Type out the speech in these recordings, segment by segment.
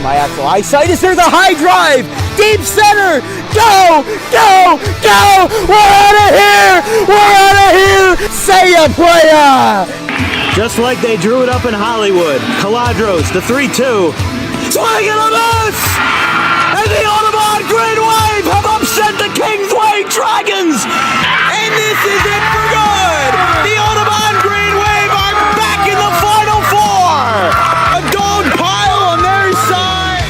my actual eyesight. Is there the high drive? Deep center! Go! Go! Go! We're out of here! We're out of here! Say ya, playa! Just like they drew it up in Hollywood. Caladros, the 3-2. Swing and a miss! And the Audubon Green Wave have upset the Kingsway Dragons! And this is it for good! The Audubon Green Wave are back in the Final Four! A dog pile on their side!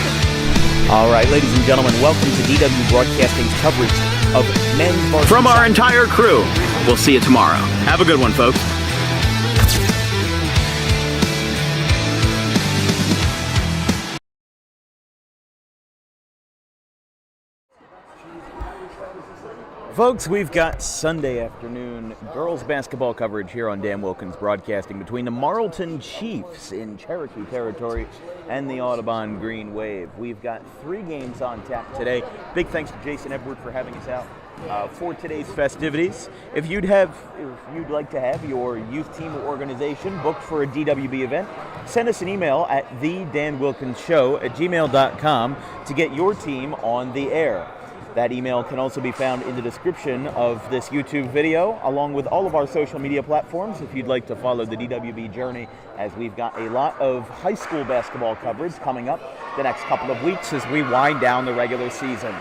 All right, ladies and gentlemen, welcome to DW Broadcasting's coverage of men's varsity. From our entire crew, we'll see you tomorrow. Have a good one, folks. Folks, we've got Sunday afternoon girls basketball coverage here on Dan Wilkins Broadcasting between the Marlton Chiefs in Cherokee territory and the Audubon Green Wave. We've got 3 games on tap today. Big thanks to Jason Edward for having us out for today's festivities. If you'd like to have your youth team or organization booked for a DWB event, send us an email at thedanwilkinsshow@gmail.com to get your team on the air. That email can also be found in the description of this YouTube video, along with all of our social media platforms if you'd like to follow the DWB journey, as we've got a lot of high school basketball coverage coming up the next couple of weeks as we wind down the regular season.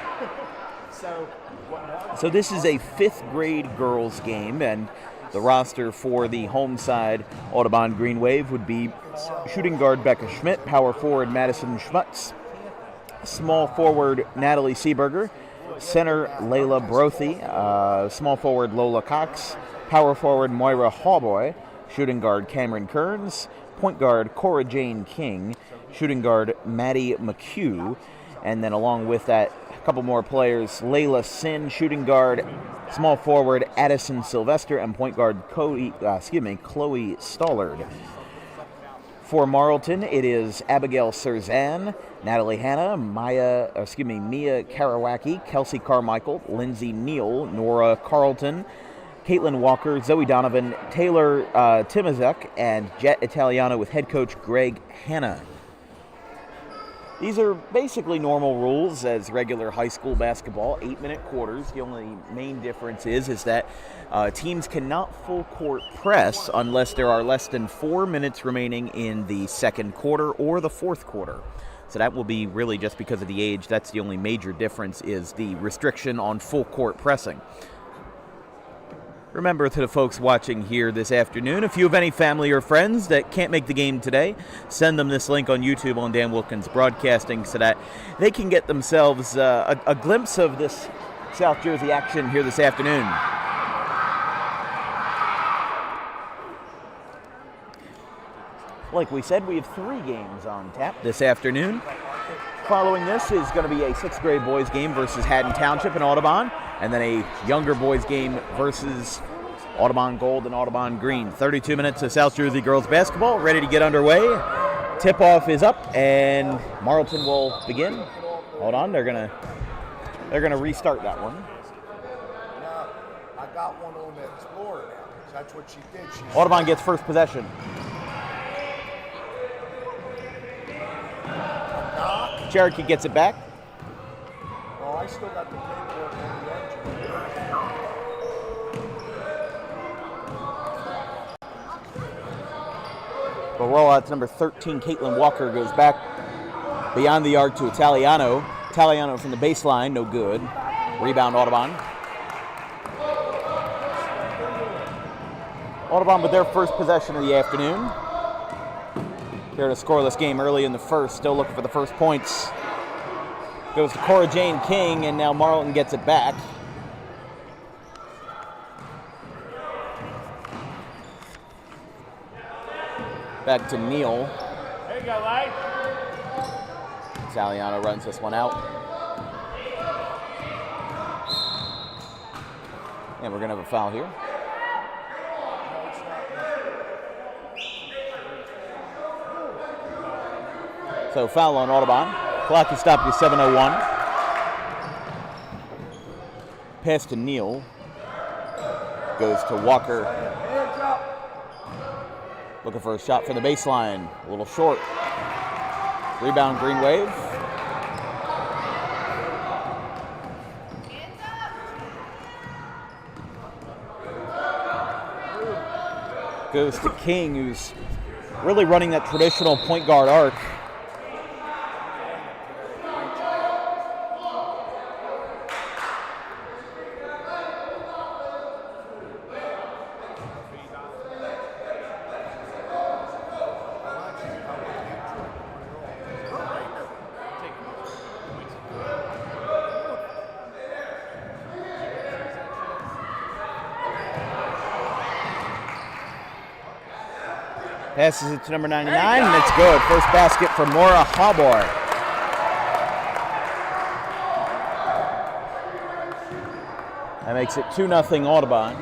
So this is a 5th grade girls game, and the roster for the home side Audubon Green Wave would be shooting guard Becca Schmidt, power forward Madison Schmutz, small forward Natalie Seeberger, center Layla Brothy, small forward Lola Cox, power forward Moira Hawboy, shooting guard Cameron Kearns, point guard Cora Jane King, shooting guard Maddie McHugh, and then along with that, a couple more players, Layla Sin, shooting guard, small forward Addison Sylvester, and point guard Chloe Stollard. For Marlton, it is Abigail Serzan, Natalie Hanna, Mia Karawacki, Kelsey Carmichael, Lindsay Neal, Nora Carlton, Caitlin Walker, Zoe Donovan, Taylor Timazek, and Jet Italiano with head coach Greg Hanna. These are basically normal rules as regular high school basketball, 8-minute quarters. The only main difference is that teams cannot full court press unless there are less than 4 minutes remaining in the second quarter or the fourth quarter. So that will be really just because of the age. That's the only major difference, is the restriction on full court pressing. Remember, to the folks watching here this afternoon, if you have any family or friends that can't make the game today, send them this link on YouTube on Dan Wilkins Broadcasting so that they can get themselves a glimpse of this South Jersey action here this afternoon. Like we said, we have 3 games on tap this afternoon. Following this is going to be a 6th grade boys game versus Haddon Township and Audubon, and then a younger boys game versus Audubon Gold and Audubon Green. 32 minutes of South Jersey girls basketball ready to get underway. Tip-off is up, and Marlton will begin. Hold on, they're gonna restart that one. Now, I got one on the Explorer now. That's what she did. Audubon gets first possession. Cherokee gets it back. Oh, I still got the paperwork on the engine. The rollout to number 13, Caitlin Walker, goes back beyond the arc to Italiano. Italiano from the baseline, no good. Rebound, Audubon. Audubon with their first possession of the afternoon. Here in a scoreless game early in the first, still looking for the first points. Goes to Cora Jane King, and now Marlton gets it back. Back to Neal. There you go, Light. Italiano runs this one out. And we're going to have a foul here. So foul on Audubon. Clock is stopped with 7:01. Pass to Neal. Goes to Walker. Looking for a shot from the baseline. A little short. Rebound, Green Wave. Goes to King, who's really running that traditional point guard arc. Passes it to number 99, and it's good. First basket for Maura Hallboy. That makes it 2-0 Audubon.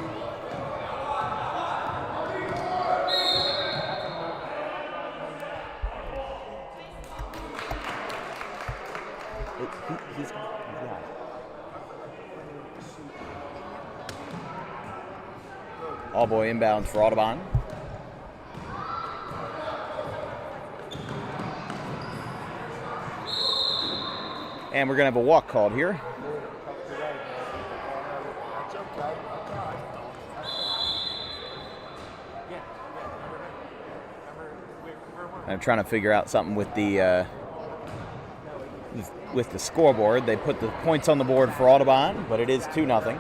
Hallboy inbounds for Audubon. And we're going to have a walk called here. I'm trying to figure out something with the scoreboard. They put the points on the board for Audubon, but it is 2-0.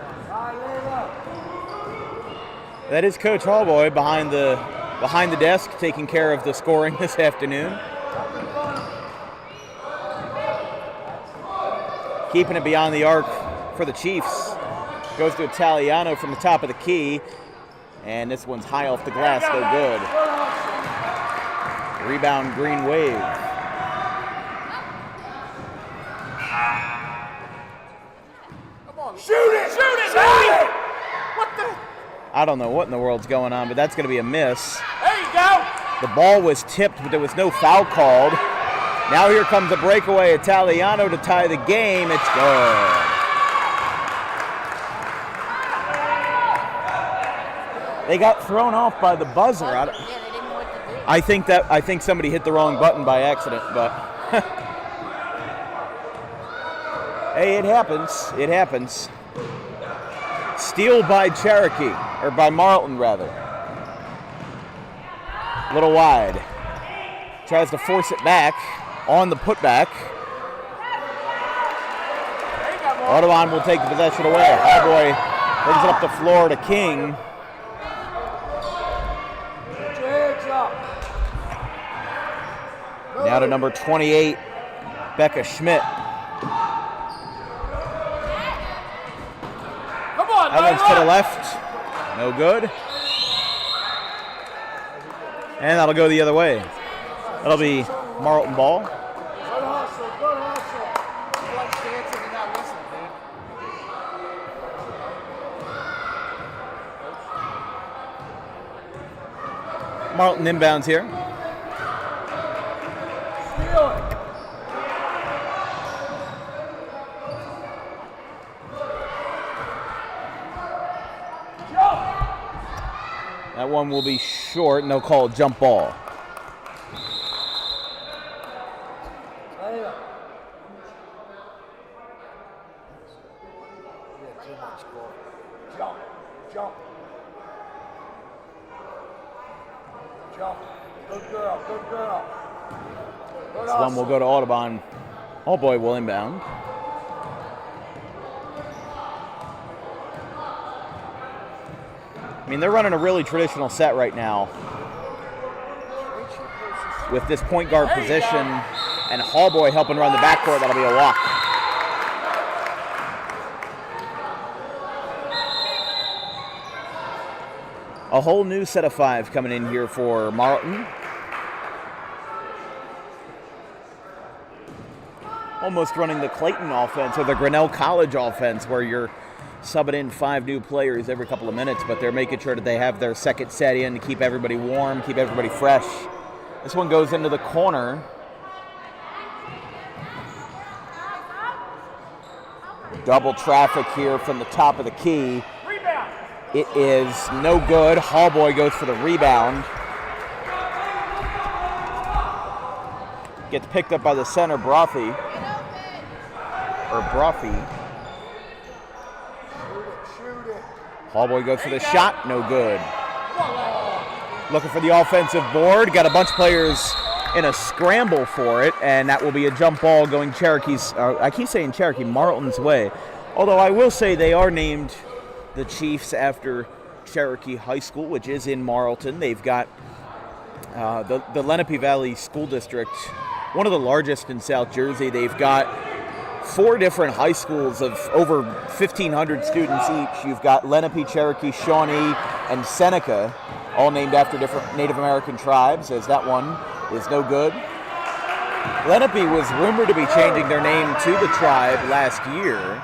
That is Coach Hallboy behind the desk taking care of the scoring this afternoon. Keeping it beyond the arc for the Chiefs. Goes to Italiano from the top of the key. And this one's high off the glass, no good. Rebound, Green Wave. Come on, shoot it! Shoot it, baby! What the? I don't know what in the world's going on, but that's going to be a miss. There you go! The ball was tipped, but there was no foul called. Now here comes a breakaway, Italiano to tie the game. It's good. They got thrown off by the buzzer. I think somebody hit the wrong button by accident, but hey, it happens. It happens. Steal by Cherokee, or by Marlton rather. A little wide. Tries to force it back. On the putback. Audubon will take the possession away. Hallboy brings it up the floor to King. Now to number 28, Becca Schmidt. That one's to the left. No good. And that'll go the other way. That'll be Marlton ball. Marlton inbounds here. That one will be short, and they'll call it jump ball. Good girl. This one will go to Audubon. Hallboy will inbound. I mean, they're running a really traditional set right now with this point guard position and Hallboy helping run the backcourt. That'll be a walk. A whole new set of five coming in here for Marlton. Almost running the Clayton offense or the Grinnell College offense where you're subbing in 5 new players every couple of minutes, but they're making sure that they have their second set in to keep everybody warm, keep everybody fresh. This one goes into the corner. Double traffic here from the top of the key. It is no good. Hallboy goes for the rebound. Gets picked up by the center, Brothy. Hallboy goes for the shot, no good. Looking for the offensive board. Got a bunch of players in a scramble for it, and that will be a jump ball going Marlton's way. Although I will say they are named the Chiefs after Cherokee High School, which is in Marlton. They've got the Lenape Valley School District, one of the largest in South Jersey. They've got 4 different high schools of over 1,500 students each. You've got Lenape, Cherokee, Shawnee, and Seneca, all named after different Native American tribes, as that one is no good. Lenape was rumored to be changing their name to the tribe last year,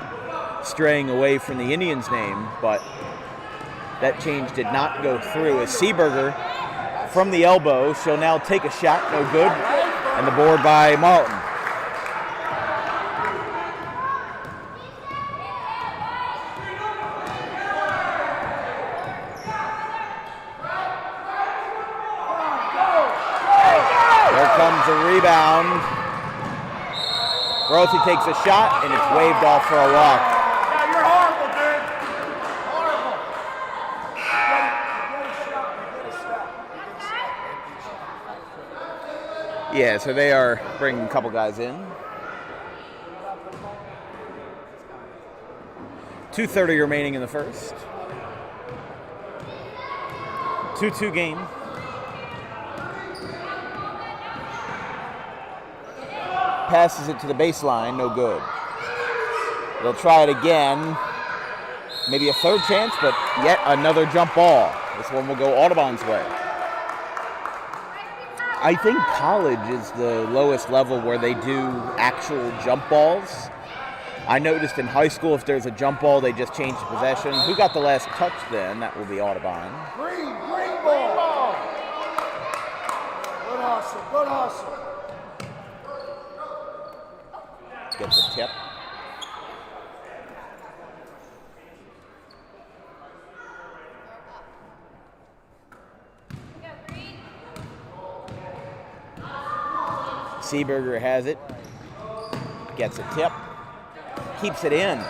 straying away from the Indians' name, but that change did not go through. As Seeberger, from the elbow, she'll now take a shot, no good, and the board by Marlton. The rebound. Brothy takes a shot, and it's waved off for a walk. Yeah, you're horrible, dude. Horrible. Yeah, so they are bringing a couple guys in. 2:30 remaining in the first. 2-2 game. Passes it to the baseline, no good. They'll try it again. Maybe a third chance, but yet another jump ball. This one will go Audubon's way. I think college is the lowest level where they do actual jump balls. I noticed in high school, if there's a jump ball, they just change the possession. Who got the last touch then? That will be Audubon. Green ball. Good hustle. Gets a tip. Seeberger has it. Gets a tip. Keeps it in.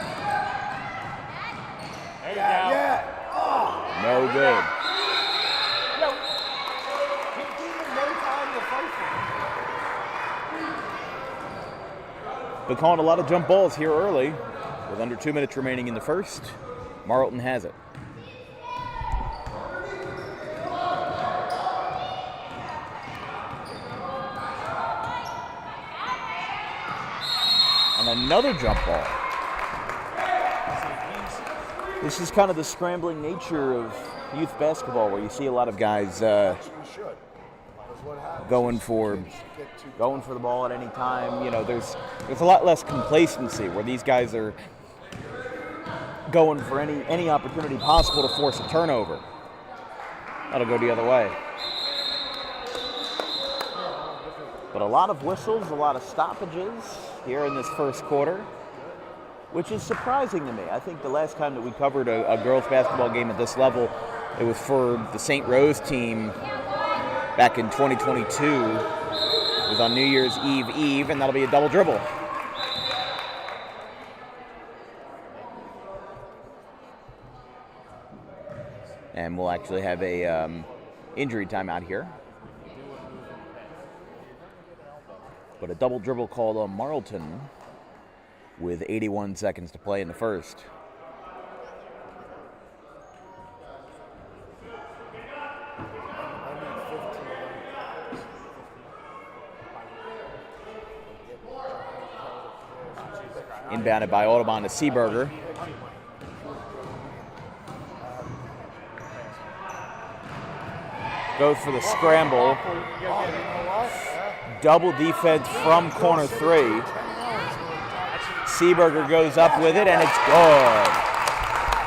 Yeah. No good. Been calling a lot of jump balls here early. With under 2 minutes remaining in the first, Marlton has it. And another jump ball. This is kind of the scrambling nature of youth basketball, where you see a lot of guys going for the ball at any time. You know, there's a lot less complacency, where these guys are going for any opportunity possible to force a turnover. That'll go the other way. But a lot of whistles, a lot of stoppages here in this first quarter, which is surprising to me. I think the last time that we covered a girls basketball game at this level, it was for the St. Rose team back in 2022. It was on New Year's Eve, and that'll be a double dribble. And we'll actually have a injury timeout here. But a double dribble called on Marlton with 81 seconds to play in the first. Inbounded by Audubon to Seeberger. Goes for the scramble. Double defense from corner three. Seeberger goes up with it, and it's good.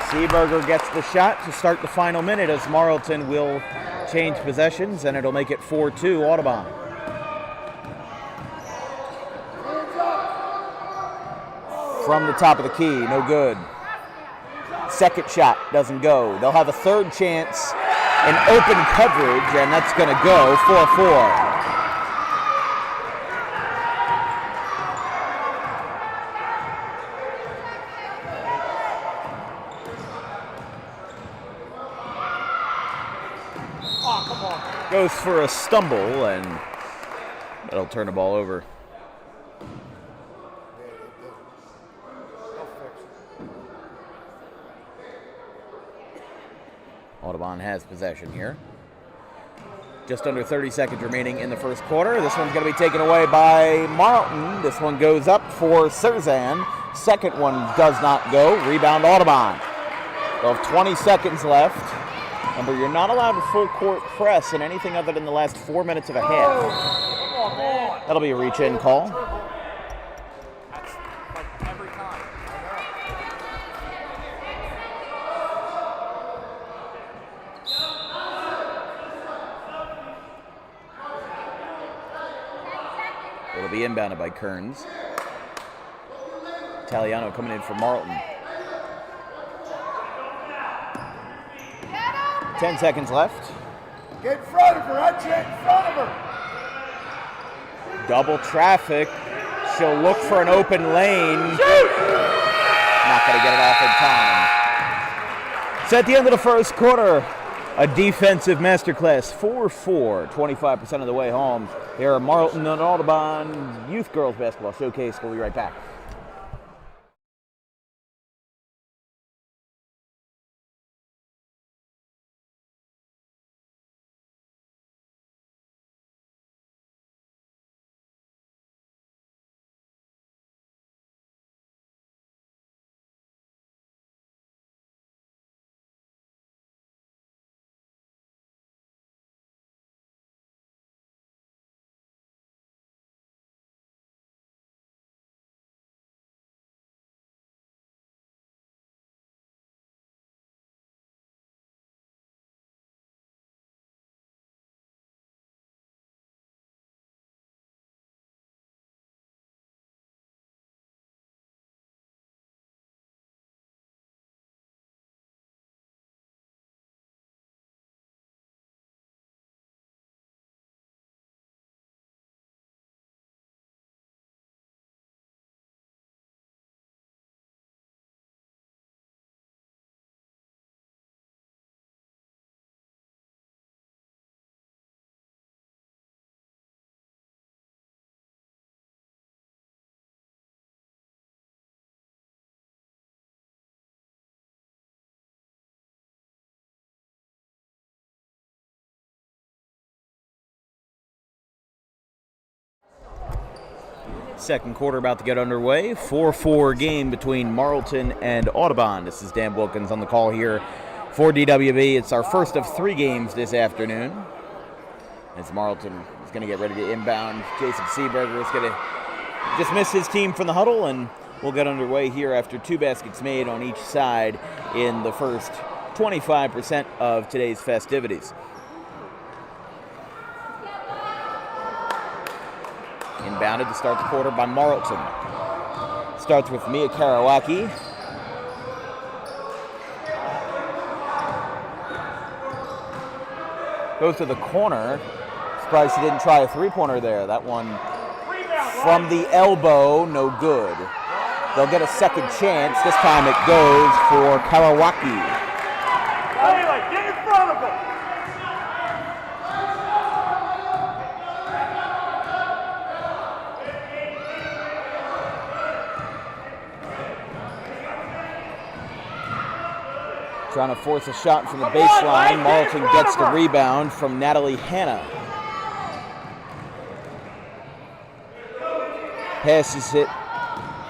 Seeberger gets the shot to start the final minute, as Marlton will change possessions, and it'll make it 4-2 Audubon. From the top of the key, no good. Second shot doesn't go. They'll have a third chance in open coverage, and that's going to go 4-4. goes for a stumble, and that'll turn the ball over. Audubon has possession here. Just under 30 seconds remaining in the first quarter. This one's going to be taken away by Marlton. This one goes up for Serzan. Second one does not go. Rebound Audubon. They'll have 20 seconds left. Remember, you're not allowed to full court press in anything other than the last 4 minutes of a half. That'll be a reach-in call. That's like every time. It'll be inbounded by Kearns. Italiano coming in for Marlton. 10 seconds left. Get in front of her, Get in front of her. Double traffic. She'll look for an open lane. Not going to get it off in time. So at the end of the first quarter, a defensive masterclass, 4-4, 25% of the way home. Here are Marlton and Audubon Youth Girls Basketball Showcase. We'll be right back. Second quarter about to get underway. 4-4 game between Marlton and Audubon. This is Dan Wilkins on the call here for DWB. It's our first of 3 games this afternoon. As Marlton is going to get ready to inbound. Jason Seeberger is going to dismiss his team from the huddle, and we'll get underway here after 2 baskets made on each side in the first 25% of today's festivities. Inbounded to start the quarter by Marlton. Starts with Mia Karawaki. Goes to the corner. Surprised she didn't try a three-pointer there. That one from the elbow, no good. They'll get a second chance. This time it goes for Karawaki. Get in front of her. Trying to force a shot from the baseline. Marlton gets the rebound from Natalie Hanna. Passes it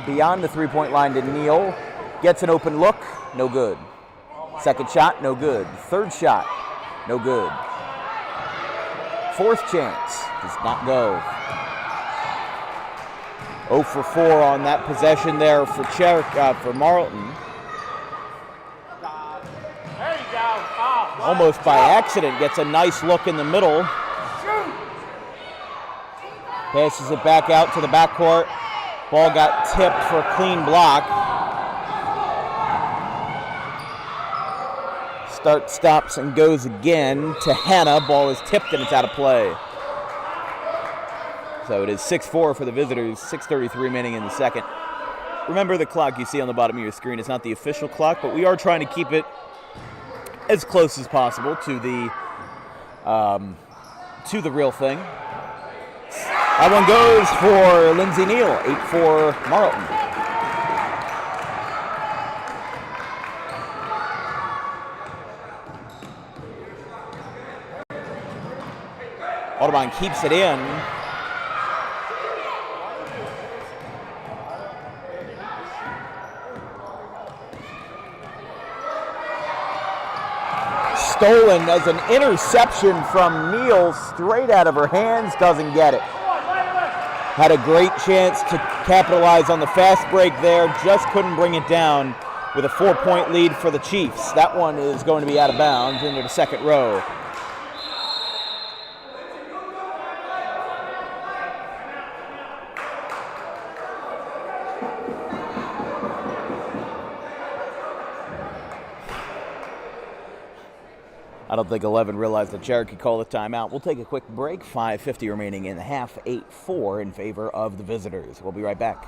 beyond the three-point line to Neal. Gets an open look, no good. Second shot, no good. Third shot, no good. Fourth chance, does not go. 0 for 4 on that possession there for Marlton. Almost by accident, gets a nice look in the middle. Passes it back out to the backcourt. Ball got tipped for a clean block. Stops and goes again to Hanna. Ball is tipped and it's out of play. So it is 6-4 for the visitors, 6:33 remaining in the second. Remember, the clock you see on the bottom of your screen is not the official clock, but we are trying to keep it as close as possible to the to the real thing. That one goes for Lindsay Neal, 8-4 Marlton. Audubon keeps it in. Stolen as an interception from Neal, straight out of her hands, doesn't get it. Had a great chance to capitalize on the fast break there, just couldn't bring it down with a 4-point lead for the Chiefs. That one is going to be out of bounds into the second row. I don't think 11 realized that Cherokee called a timeout. We'll take a quick break. 5:50 remaining in the half, 8-4 in favor of the visitors. We'll be right back.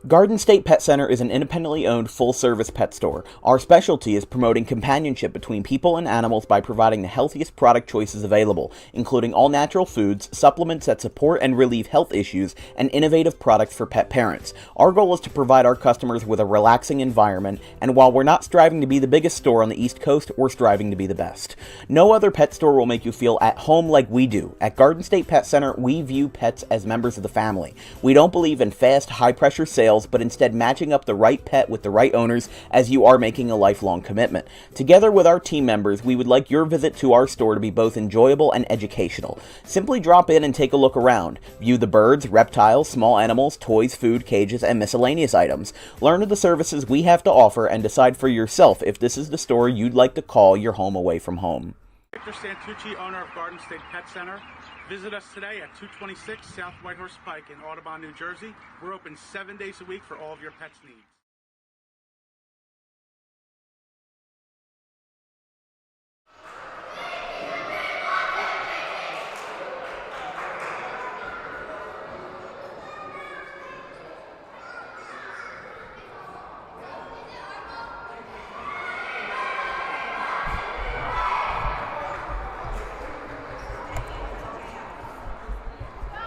Garden State Pet Center is an independently owned full-service pet store. Our specialty is promoting companionship between people and animals by providing the healthiest product choices available, including all-natural foods, supplements that support and relieve health issues, and innovative products for pet parents. Our goal is to provide our customers with a relaxing environment, and while we're not striving to be the biggest store on the East Coast, we're striving to be the best. No other pet store will make you feel at home like we do. At Garden State Pet Center, we view pets as members of the family. We don't believe in fast, high-pressure sales, but instead matching up the right pet with the right owners, as you are making a lifelong commitment. Together with our team members, we would like your visit to our store to be both enjoyable and educational. Simply drop in and take a look around. View the birds, reptiles, small animals, toys, food, cages, and miscellaneous items. Learn of the services we have to offer and decide for yourself if this is the store you'd like to call your home away from home. Victor Santucci, owner of Garden State Pet Center. Visit us today at 226 South Whitehorse Pike in Audubon, New Jersey. We're open 7 days a week for all of your pets' needs.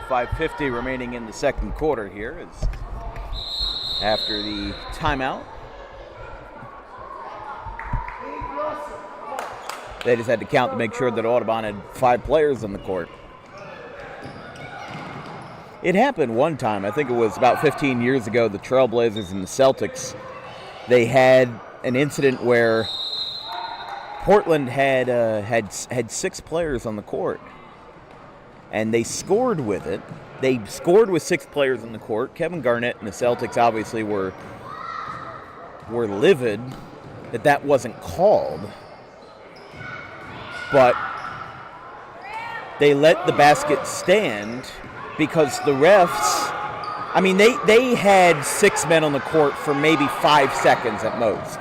.550 remaining in the second quarter here is after the timeout. They just had to count to make sure that Audubon had 5 players on the court. It happened one time, I think it was about 15 years ago, the Trailblazers and the Celtics, they had an incident where Portland had 6 players on the court. And they scored with it. They scored with 6 players on the court. Kevin Garnett and the Celtics obviously were livid that wasn't called. But they let the basket stand because the refs, I mean, they had 6 men on the court for maybe 5 seconds at most.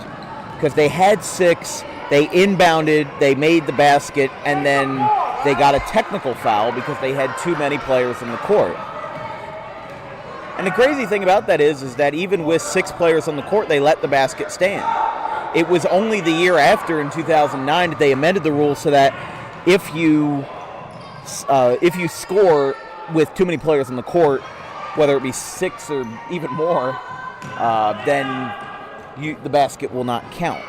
Because they had 6, they inbounded, they made the basket, and then they got a technical foul because they had too many players in the court. And the crazy thing about that is that even with 6 players on the court, they let the basket stand. It was only the year after, in 2009, that they amended the rules so that if you score with too many players on the court, whether it be 6 or even more, then the basket will not count.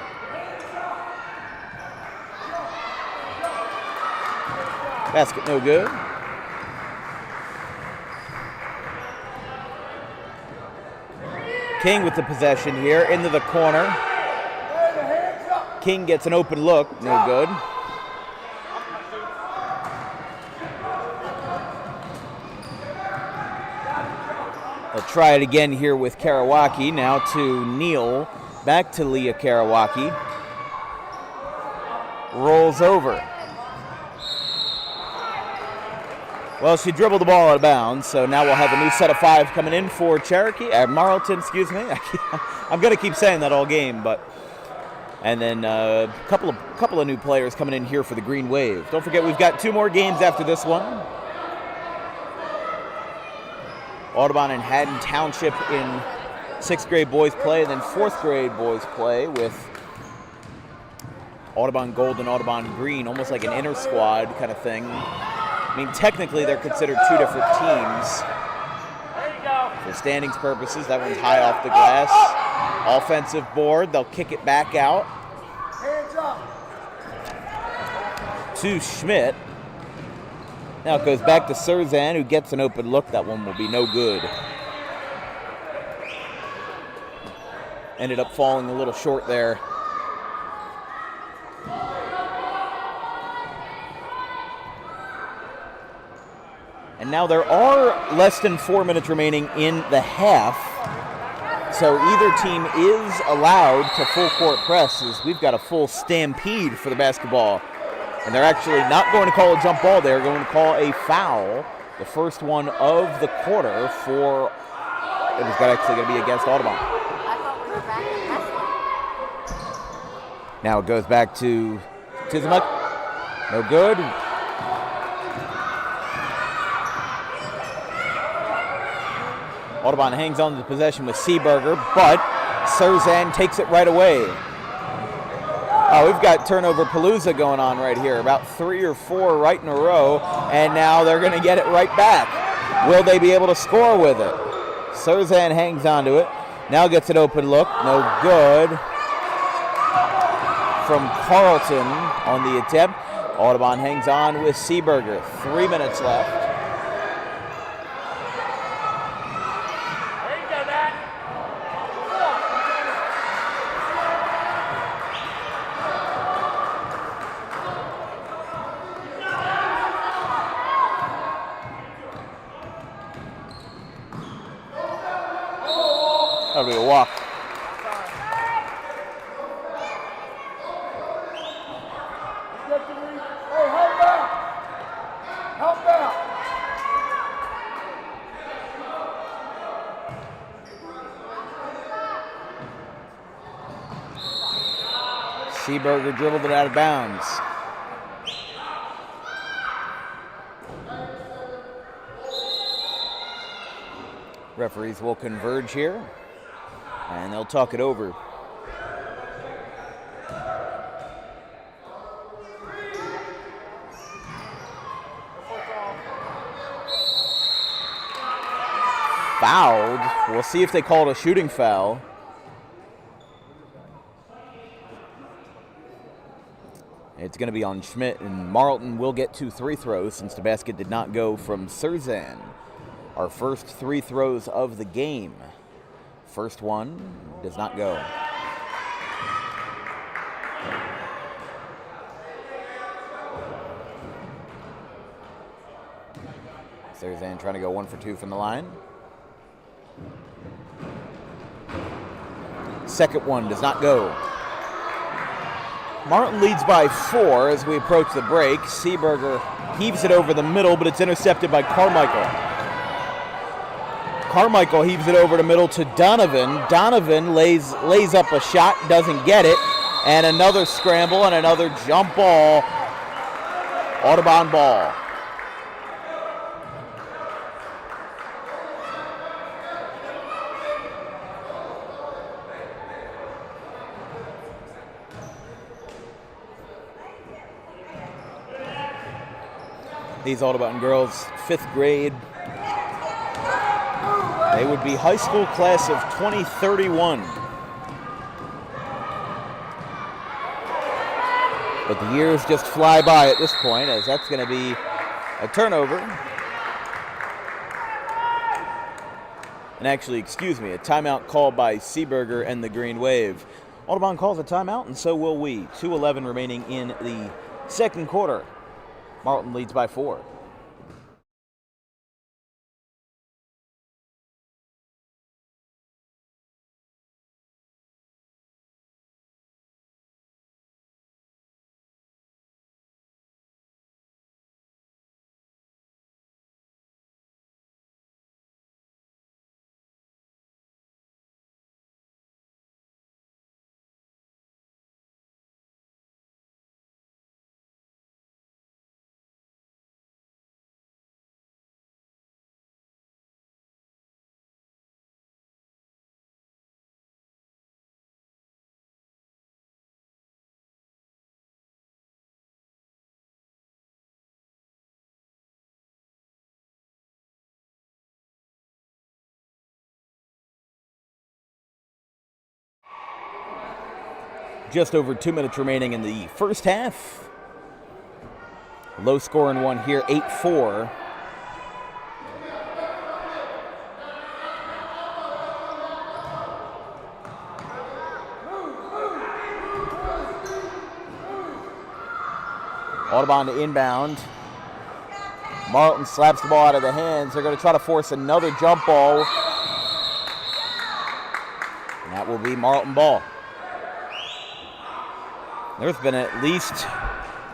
Basket no good. King with the possession here, into the corner. King gets an open look, no good. They'll try it again here with Karawaki, now to Neal, back to Leah Karawaki. Rolls over. Well, she dribbled the ball out of bounds, so now we'll have a new set of 5 coming in for Cherokee, Marlton, excuse me. I'm going to keep saying that all game, but... And then a couple of new players coming in here for the Green Wave. Don't forget, we've got 2 more games after this one. Audubon and Haddon Township in 6th grade boys play, and then 4th grade boys play with Audubon Gold and Audubon Green, almost like an inter-squad kind of thing. I mean, technically they're considered two different teams. For standings purposes, that one's high off the glass. Offensive board, they'll kick it back out. Hands up. To Schmidt. Now it goes back to Serzan, who gets an open look. That one will be no good. Ended up falling a little short there. And now there are less than 4 minutes remaining in the half. So either team is allowed to full court press, as we've got a full stampede for the basketball. And they're actually not going to call a jump ball. They're going to call a foul. The first one of the quarter for, it was actually going to be against Audubon. I thought we were back in wrestling. Now it goes back to Tizimuck. No good. Audubon hangs on to the possession with Seeberger, but Serzan takes it right away. Oh, we've got turnover palooza going on right here, about 3 or 4 right in a row, and now they're going to get it right back. Will they be able to score with it? Serzan hangs on to it, now gets an open look, no good. From Carlton on the attempt. Audubon hangs on with Seeberger, 3 minutes left. That'll be a walk. Hey, help out! Help out! Seeberger dribbled it out of bounds. Referees will converge here, and they'll talk it over. Fouled. We'll see if they called a shooting foul. It's going to be on Schmidt, and Marlton will get 2 free throws since the basket did not go from Serzan. Our first 3 throws of the game. First one does not go. Serzan trying to go 1 for 2 from the line. Second one does not go. Marlton leads by 4 as we approach the break. Seeberger heaves it over the middle, but it's intercepted by Carmichael. Carmichael heaves it over the middle to Donovan. Donovan lays up a shot, doesn't get it. And another scramble and another jump ball. Audubon ball. These Audubon girls, 5th grade. They would be high school class of 2031. But the years just fly by at this point, as that's going to be a turnover. And actually, excuse me, a timeout called by Seeberger and the Green Wave. Audubon calls a timeout, and so will we. 2:11 remaining in the second quarter. Marlton leads by 4. Just over 2 minutes remaining in the first half. Low scoring one here, 8-4. Audubon to inbound. Marlton slaps the ball out of the hands. They're going to try to force another jump ball. And that will be Marlton ball. There's been at least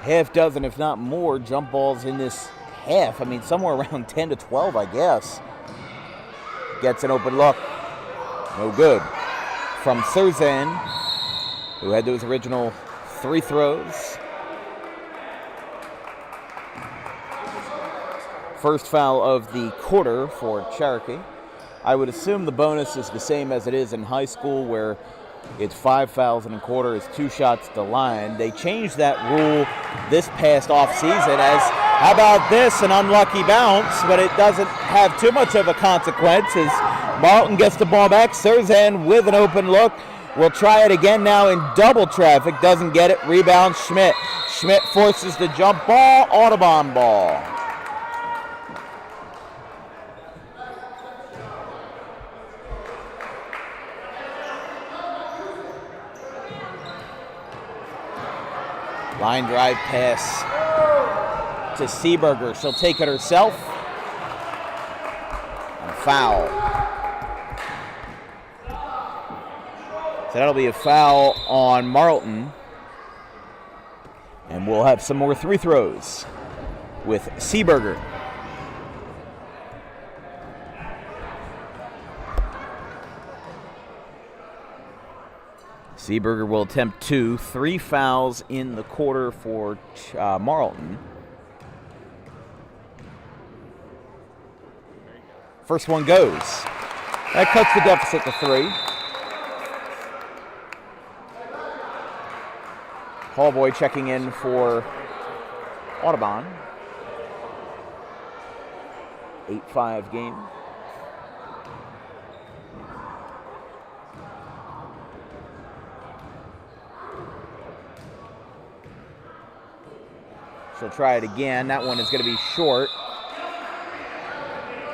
half dozen, if not more, jump balls in this half. I mean, somewhere around 10 to 12, I guess. Gets an open look. No good. From Surzan, who had those original 3 throws. First foul of the quarter for Cherokee. I would assume the bonus is the same as it is in high school, where it's 5 fouls in a quarter, is 2 shots to line. They changed that rule this past offseason as, how about this, an unlucky bounce, but it doesn't have too much of a consequence as Marlton gets the ball back. Surzan with an open look. Will try it again now in double traffic. Doesn't get it. Rebound Schmidt. Schmidt forces the jump ball. Audubon ball. Line drive pass to Seeberger. She'll take it herself. And foul. So that'll be a foul on Marlton. And we'll have some more 3 throws with Seeberger. Seeberger will attempt 2. 3 fouls in the quarter for Marlton. First one goes. That cuts the deficit to 3. Hallboy checking in for Audubon. 8-5 game. She'll try it again. That one is going to be short.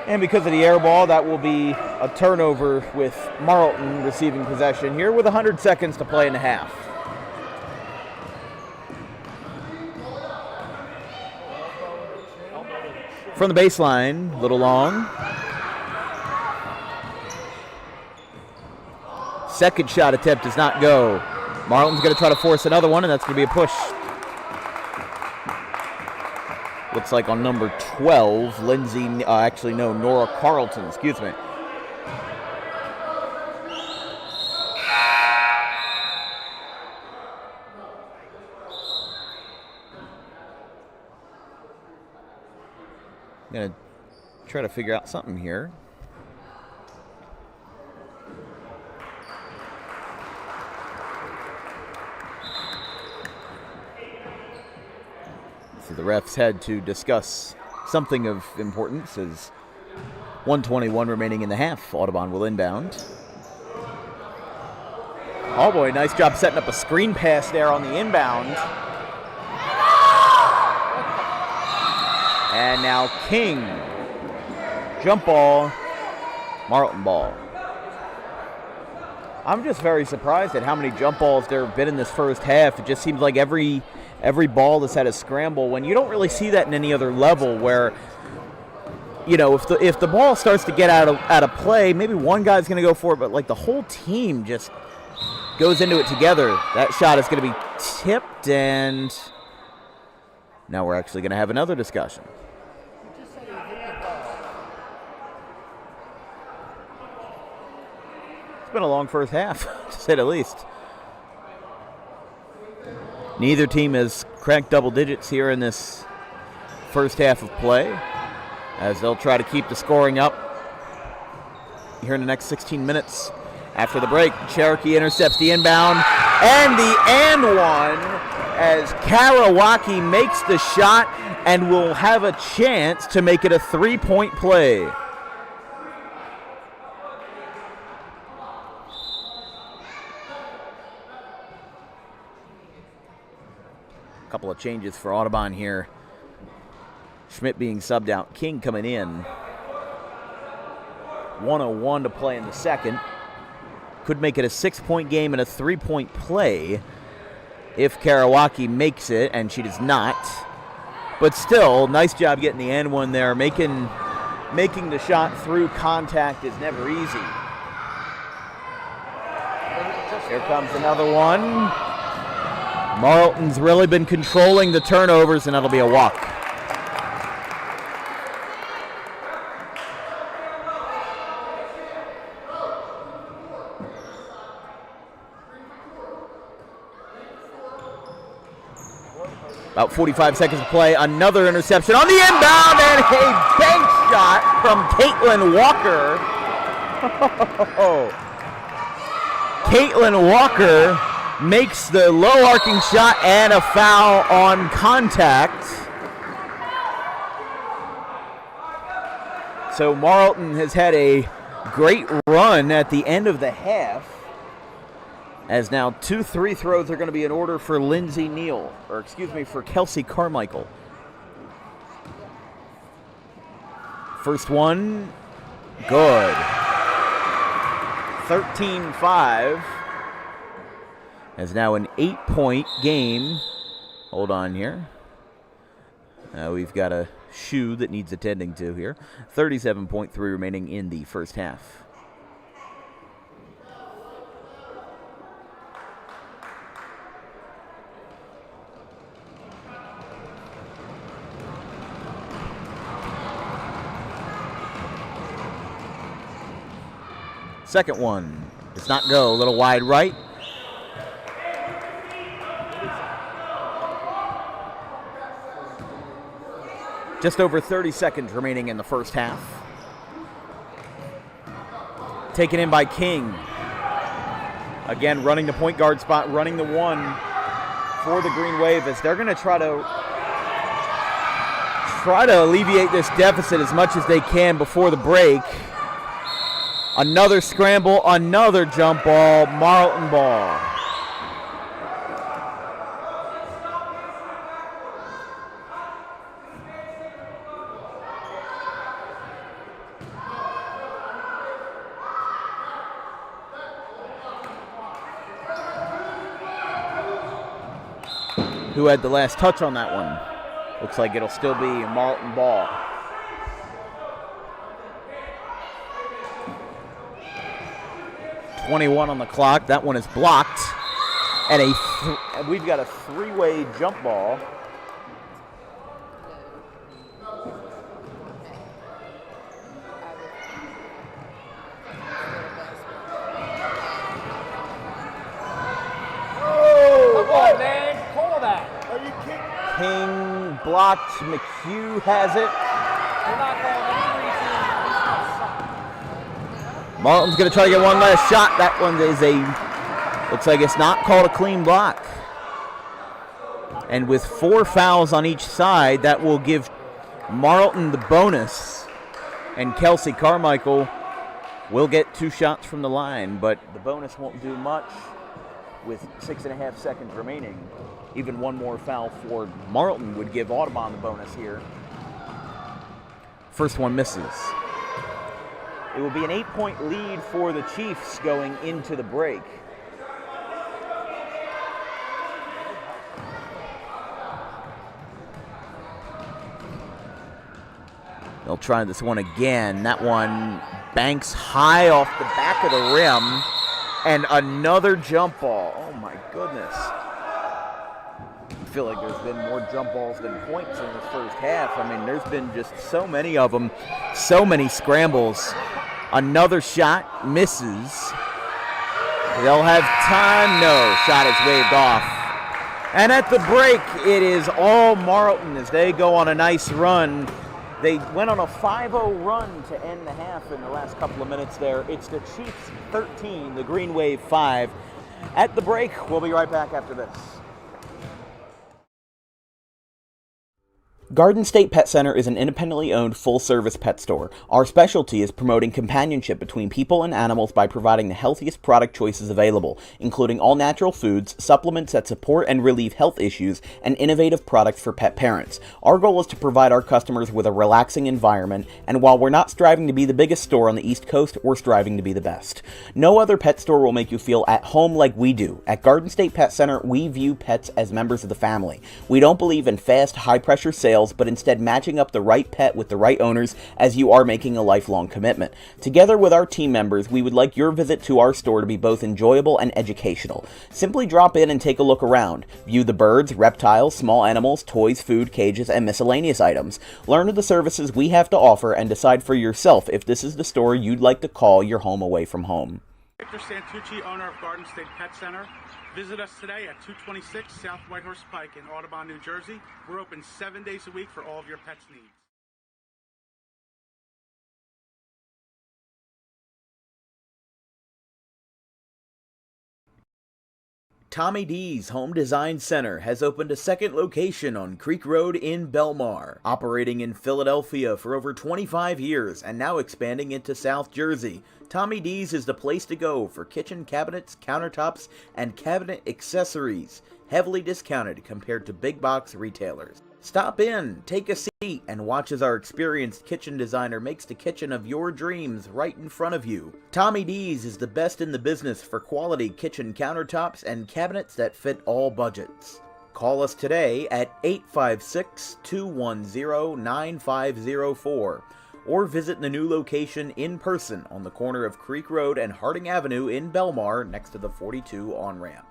And because of the air ball, that will be a turnover with Marlton receiving possession here with 100 seconds to play in the half. From the baseline, a little long. Second shot attempt does not go. Marlton's going to try to force another one, and that's going to be a push. Looks like on number 12, Nora Carlton, excuse me. I'm going to try to figure out something here. So the refs had to discuss something of importance as 1:21 remaining in the half. Audubon will inbound. Oh boy, nice job setting up a screen pass there on the inbound. And now King. Jump ball. Marlton ball. I'm just very surprised at how many jump balls there have been in this first half. It just seems like every ball that's had a scramble, when you don't really see that in any other level, where, you know, if the ball starts to get out of play, maybe one guy's going to go for it, but like the whole team just goes into it together. That shot is going to be tipped, and now we're actually going to have another discussion. It's been a long first half, to say the least. Neither team has cracked double digits here in this first half of play, as they'll try to keep the scoring up here in the next 16 minutes. After the break, Cherokee intercepts the inbound, and the and one as Karawaki makes the shot and will have a chance to make it a 3-point play. couple of changes for Audubon here. Schmidt being subbed out, King coming in. 1:01 to play in the second. Could make it a 6-point game and a 3-point play if Karawaki makes it, and she does not. But still, nice job getting the end one there. Making the shot through contact is never easy. Here comes another one. Marlton's really been controlling the turnovers, and that'll be a walk. About 45 seconds to play. Another interception on the inbound, and a bank shot from Caitlin Walker. Caitlin Walker makes the low arcing shot and a foul on contact. So Marlton has had a great run at the end of the half, as now 2 free throws are going to be in order for Lindsay Neal, for Kelsey Carmichael. First one, good. 13-5. As now an 8-point game. Hold on here. We've got a shoe that needs attending to here. 37.3 remaining in the first half. Second one does not go. A little wide right. Just over 30 seconds remaining in the first half. Taken in by King. Again, running the point guard spot, running the one for the Green Wave, as they're going to try to alleviate this deficit as much as they can before the break. Another scramble, another jump ball, Marlton ball. Who had the last touch on that one? Looks like it'll still be a Marlton ball. .21 on the clock. That one is blocked. And we've got a three-way jump ball. King blocked. McHugh has it. Marlton's going to try to get one last shot. That one is looks like it's not called a clean block. And with 4 fouls on each side, that will give Marlton the bonus. And Kelsey Carmichael will get 2 shots from the line, but the bonus won't do much with 6.5 seconds remaining. Even one more foul for Marlton would give Audubon the bonus here. First one misses. It will be an 8-point lead for the Chiefs going into the break. They'll try this one again. That one banks high off the back of the rim. And another jump ball. Oh my goodness. I feel like there's been more jump balls than points in this first half. I mean, there's been just so many of them, so many scrambles. Another shot misses. They'll have time. No, shot is waved off. And at the break, it is all Marlton as they go on a nice run. They went on a 5-0 run to end the half in the last couple of minutes there. It's the Chiefs 13, the Green Wave 5. At the break, we'll be right back after this. Garden State Pet Center is an independently owned full-service pet store. Our specialty is promoting companionship between people and animals by providing the healthiest product choices available, including all-natural foods, supplements that support and relieve health issues, and innovative products for pet parents. Our goal is to provide our customers with a relaxing environment, and while we're not striving to be the biggest store on the East Coast, we're striving to be the best. No other pet store will make you feel at home like we do. At Garden State Pet Center, we view pets as members of the family. We don't believe in fast, high-pressure sales, but instead matching up the right pet with the right owners, as you are making a lifelong commitment. Together with our team members, we would like your visit to our store to be both enjoyable and educational. Simply drop in and take a look around. View the birds, reptiles, small animals, toys, food, cages, and miscellaneous items. Learn of the services we have to offer and decide for yourself if this is the store you'd like to call your home away from home. Victor Santucci, owner of Garden State Pet Center. Visit us today at 226 South Whitehorse Pike in Audubon, New Jersey. We're open 7 days a week for all of your pets' needs. Tommy D's Home Design Center has opened a second location on Creek Road in Belmar, operating in Philadelphia for over 25 years and now expanding into South Jersey. Tommy D's is the place to go for kitchen cabinets, countertops, and cabinet accessories, heavily discounted compared to big box retailers. Stop in, take a seat, and watch as our experienced kitchen designer makes the kitchen of your dreams right in front of you. Tommy D's is the best in the business for quality kitchen countertops and cabinets that fit all budgets. Call us today at 856-210-9504 or visit the new location in person on the corner of Creek Road and Harding Avenue in Belmar next to the 42 on-ramp.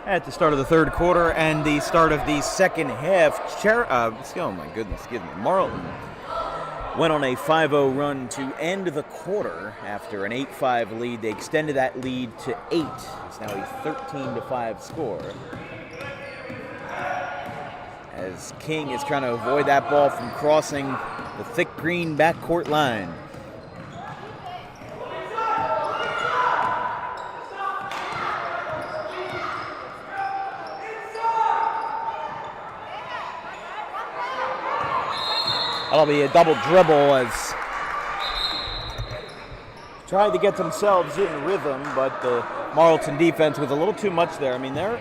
At the start of the third quarter and the start of the second half, oh my goodness, excuse me, Marlton went on a 5-0 run to end the quarter after an 8-5 lead. They extended that lead to 8. It's now a 13-5 score. As King is trying to avoid that ball from crossing the thick green backcourt line. That'll be a double dribble as tried to get themselves in rhythm, but the Marlton defense was a little too much there. I mean, they're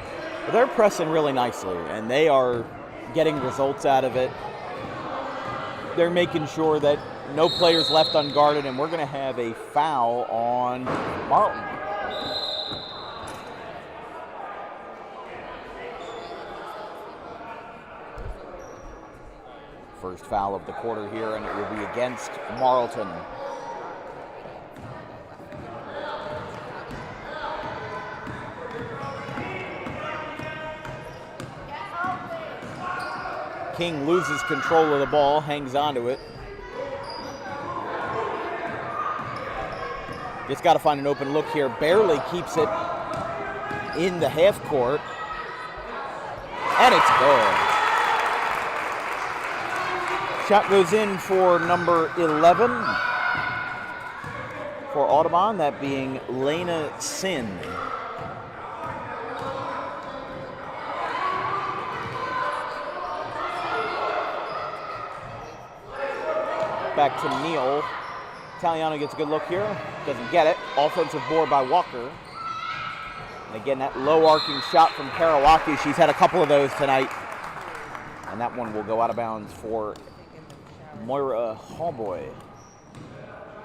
pressing really nicely, and they are getting results out of it. They're making sure that no players left unguarded, and we're going to have a foul on Marlton. First foul of the quarter here, and it will be against Marlton. King loses control of the ball, hangs onto it. Just got to find an open look here. Barely keeps it in the half court. And it's good. Shot goes in for number 11 for Audubon, that being Lena Sin. Back to Neal. Italiano gets a good look here. Doesn't get it. Offensive board by Walker. And again, that low arcing shot from Karawaki. She's had a couple of those tonight. And that one will go out of bounds for Moira Hallboy.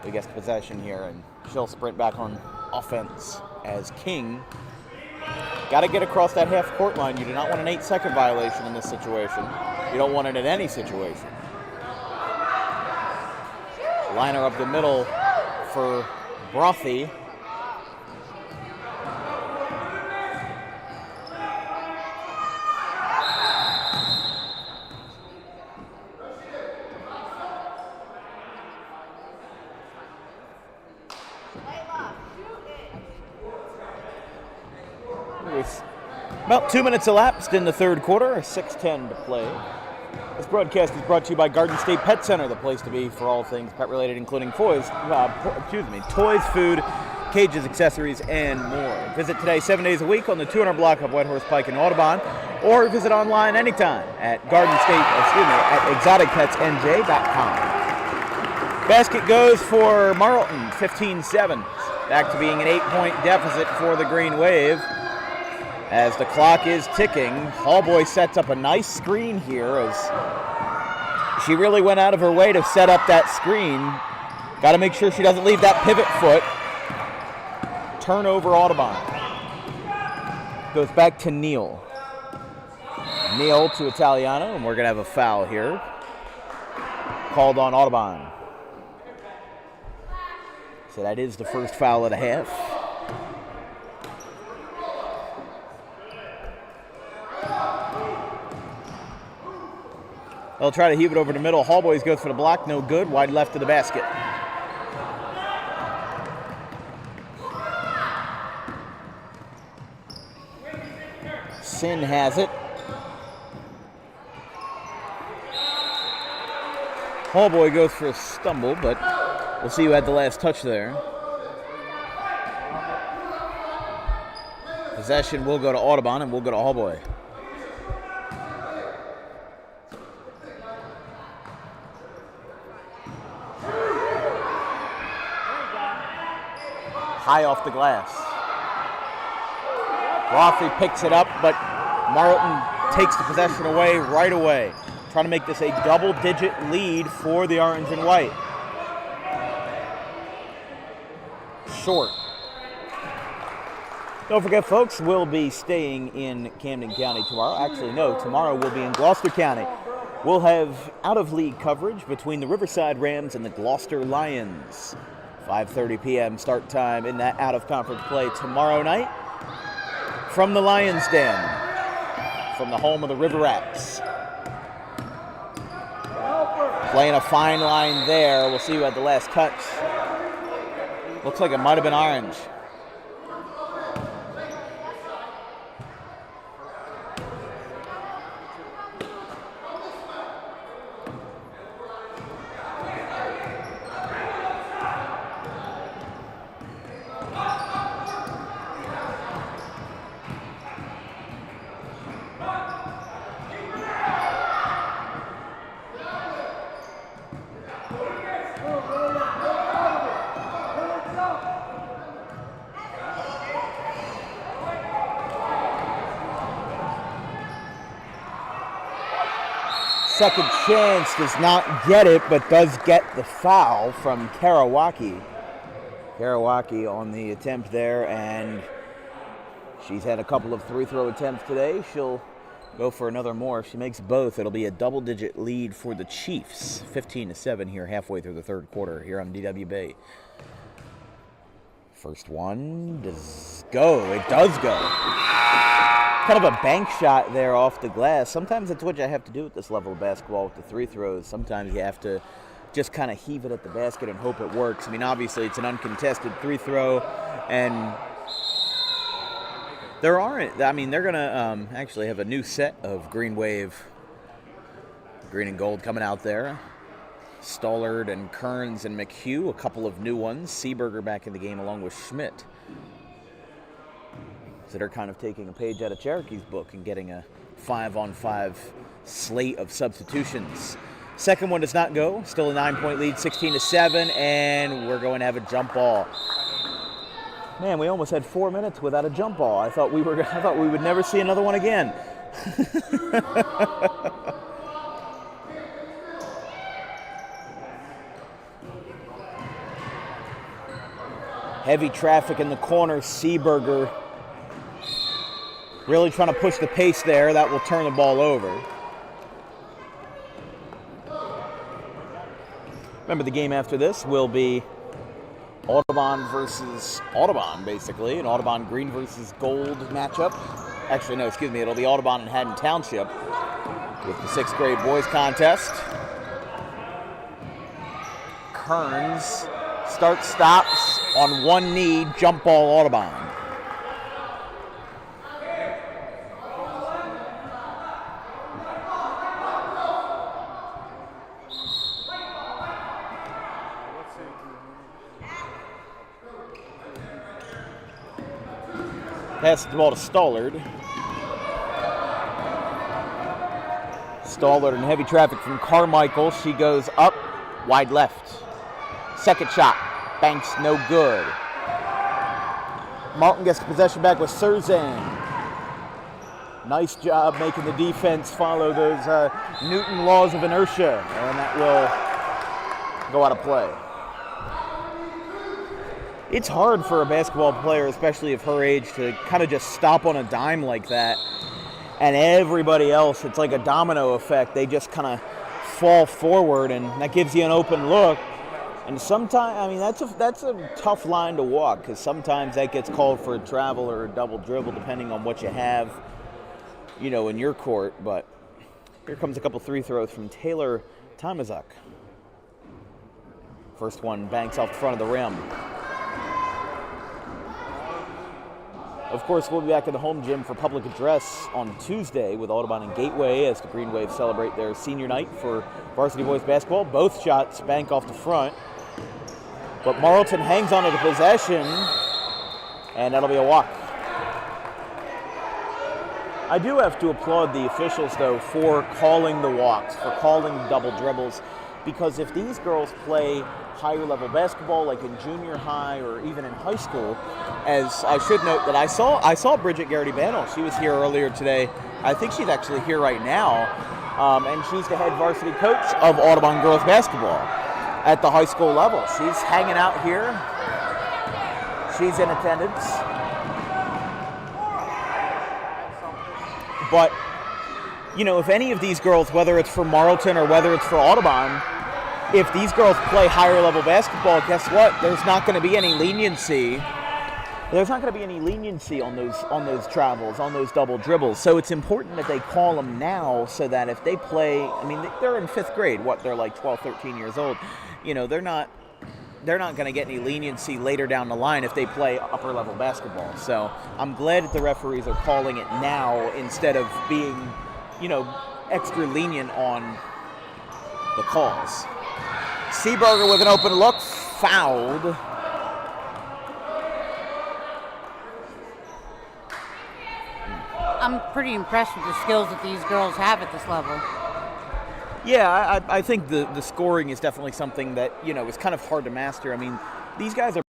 Who gets possession here, and she'll sprint back on offense as King. Got to get across that half court line. You do not want an 8-second violation in this situation. You don't want it in any situation. Liner up the middle for Brothy. With about 2 minutes elapsed in the third quarter, 6:10 to play. This broadcast is brought to you by Garden State Pet Center, the place to be for all things pet-related, including toys, food, cages, accessories, and more. Visit today 7 days a week on the 200 block of White Horse Pike in Audubon, or visit online anytime at exoticpetsnj.com. Basket goes for Marlton, 15-7. Back to being an 8-point deficit for the Green Wave. As the clock is ticking, Hallboy sets up a nice screen here as she really went out of her way to set up that screen. Got to make sure she doesn't leave that pivot foot. Turnover Audubon. Goes back to Neal. Neal to Italiano, and we're going to have a foul here. Called on Audubon. So that is the first foul of the half. They'll try to heave it over the middle. Hallboys goes for the block, no good. Wide left of the basket. Sin has it. Hallboy goes for a stumble, but we'll see who had the last touch there. Possession will go to Audubon, and we'll go to Hallboy. High off the glass. Roffey picks it up, but Marlton takes the possession away right away. Trying to make this a double-digit lead for the Orange and White. Short. Don't forget, folks, we'll be staying in Camden County tomorrow. Actually, no, tomorrow we'll be in Gloucester County. We'll have out-of-league coverage between the Riverside Rams and the Gloucester Lions. 5:30 p.m. start time in that out-of-conference play tomorrow night from the Lions Den, from the home of the River Rats. Playing a fine line there. We'll see who had the last touch. Looks like it might have been Orange. Second chance, does not get it, but does get the foul from Karawaki. Karawaki on the attempt there, and she's had a couple of free-throw attempts today. She'll go for another more. If she makes both, it'll be a double-digit lead for the Chiefs. 15-7 here halfway through the third quarter here on DWB. First one does go. It does go. Kind of a bank shot there off the glass. Sometimes that's what you have to do at this level of basketball with the free throws. Sometimes you have to just kind of heave it at the basket and hope it works. I mean, obviously it's an uncontested free throw, and they're going to actually have a new set of Green Wave, green and gold coming out there. Stollard and Kearns and McHugh, a couple of new ones. Seeberger back in the game along with Schmidt. So they're kind of taking a page out of Cherokee's book and getting a 5-on-5 slate of substitutions. Second one does not go. Still a 9-point lead, 16-7, and we're going to have a jump ball. Man, we almost had 4 minutes without a jump ball. I thought we would never see another one again. Heavy traffic in the corner. Seeberger really trying to push the pace there. That will turn the ball over. Remember, the game after this will be Audubon versus Audubon, basically. An Audubon green versus gold matchup. Actually, no, excuse me. It'll be Audubon and Haddon Township with the 6th grade boys contest. Kearns stops on one knee. Jump ball Audubon. Passes the ball to Stollard. Stollard in heavy traffic from Carmichael. She goes up, wide left. Second shot, banks no good. Marlton gets the possession back with Surzan. Nice job making the defense follow those Newton laws of inertia, and that will go out of play. It's hard for a basketball player, especially of her age, to kind of just stop on a dime like that. And everybody else, it's like a domino effect. They just kind of fall forward, and that gives you an open look. And sometimes, I mean, that's a tough line to walk, because sometimes that gets called for a travel or a double dribble, depending on what you have, you know, in your court. But here comes a couple free throws from Taylor Tomaszuk. First one banks off the front of the rim. Of course, we'll be back in the home gym for public address on Tuesday with Audubon and Gateway as the Green Wave celebrate their senior night for varsity boys basketball. Both shots bank off the front. But Marlton hangs on to the possession, and that'll be a walk. I do have to applaud the officials, though, for calling the walks, for calling double dribbles, because if these girls play higher level basketball, like in junior high or even in high school, as I should note that I saw Bridget Garrity-Bannell. She was here earlier today. I think she's actually here right now, and she's the head varsity coach of Audubon girls basketball at the high school level. She's hanging out here. She's in attendance. But, you know, if any of these girls, whether it's for Marlton or whether it's for Audubon, if these girls play higher level basketball, guess what? There's not going to be any leniency there's not going to be any leniency on those travels, on those double dribbles. So it's important that they call them now so that if they play, I mean, they're in 5th grade. They're like 12, 13 years old. They're not going to get any leniency later down the line if they play upper level basketball. So I'm glad that the referees are calling it now instead of being, extra lenient on the calls. Seaberger with an open look, fouled. I'm pretty impressed with the skills that these girls have at this level. Yeah, I think the scoring is definitely something that, is kind of hard to master. I mean, these guys are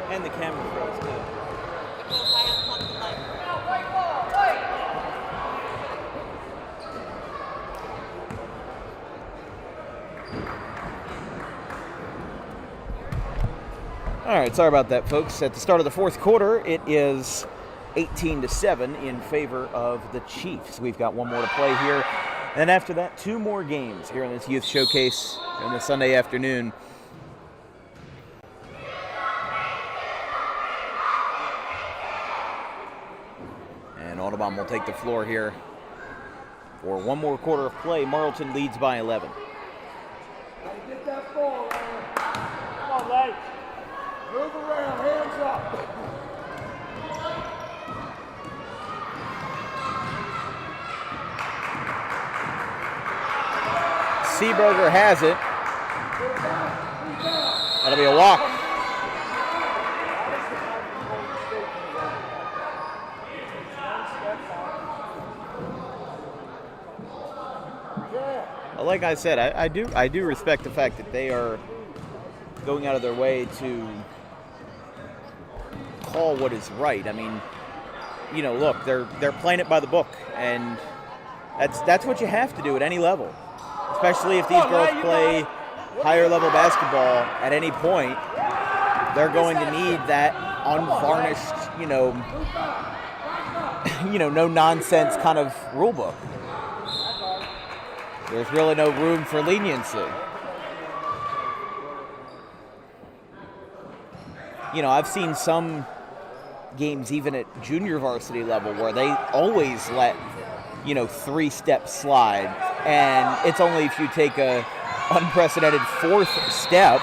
And the camera froze too. All right, sorry about that, folks. At the start of the fourth quarter, it is 18-7 in favor of the Chiefs. We've got one more to play here. And after that, two more games here in this youth showcase on this Sunday afternoon. And Audubon will take the floor here for one more quarter of play. Marlton leads by 11. Get that ball, man. Come on, Lake. Move around, hands up. Seaberger has it. That'll be a walk. Like I said, I do respect the fact that they are going out of their way to call what is right. I mean, you know, look, they're playing it by the book, and that's what you have to do at any level. Especially if these girls play higher level basketball at any point, they're going to need that unvarnished, no nonsense kind of rule book. There's really no room for leniency. I've seen some games even at junior varsity level where they always let, 3 steps slide. And it's only if you take a unprecedented 4th step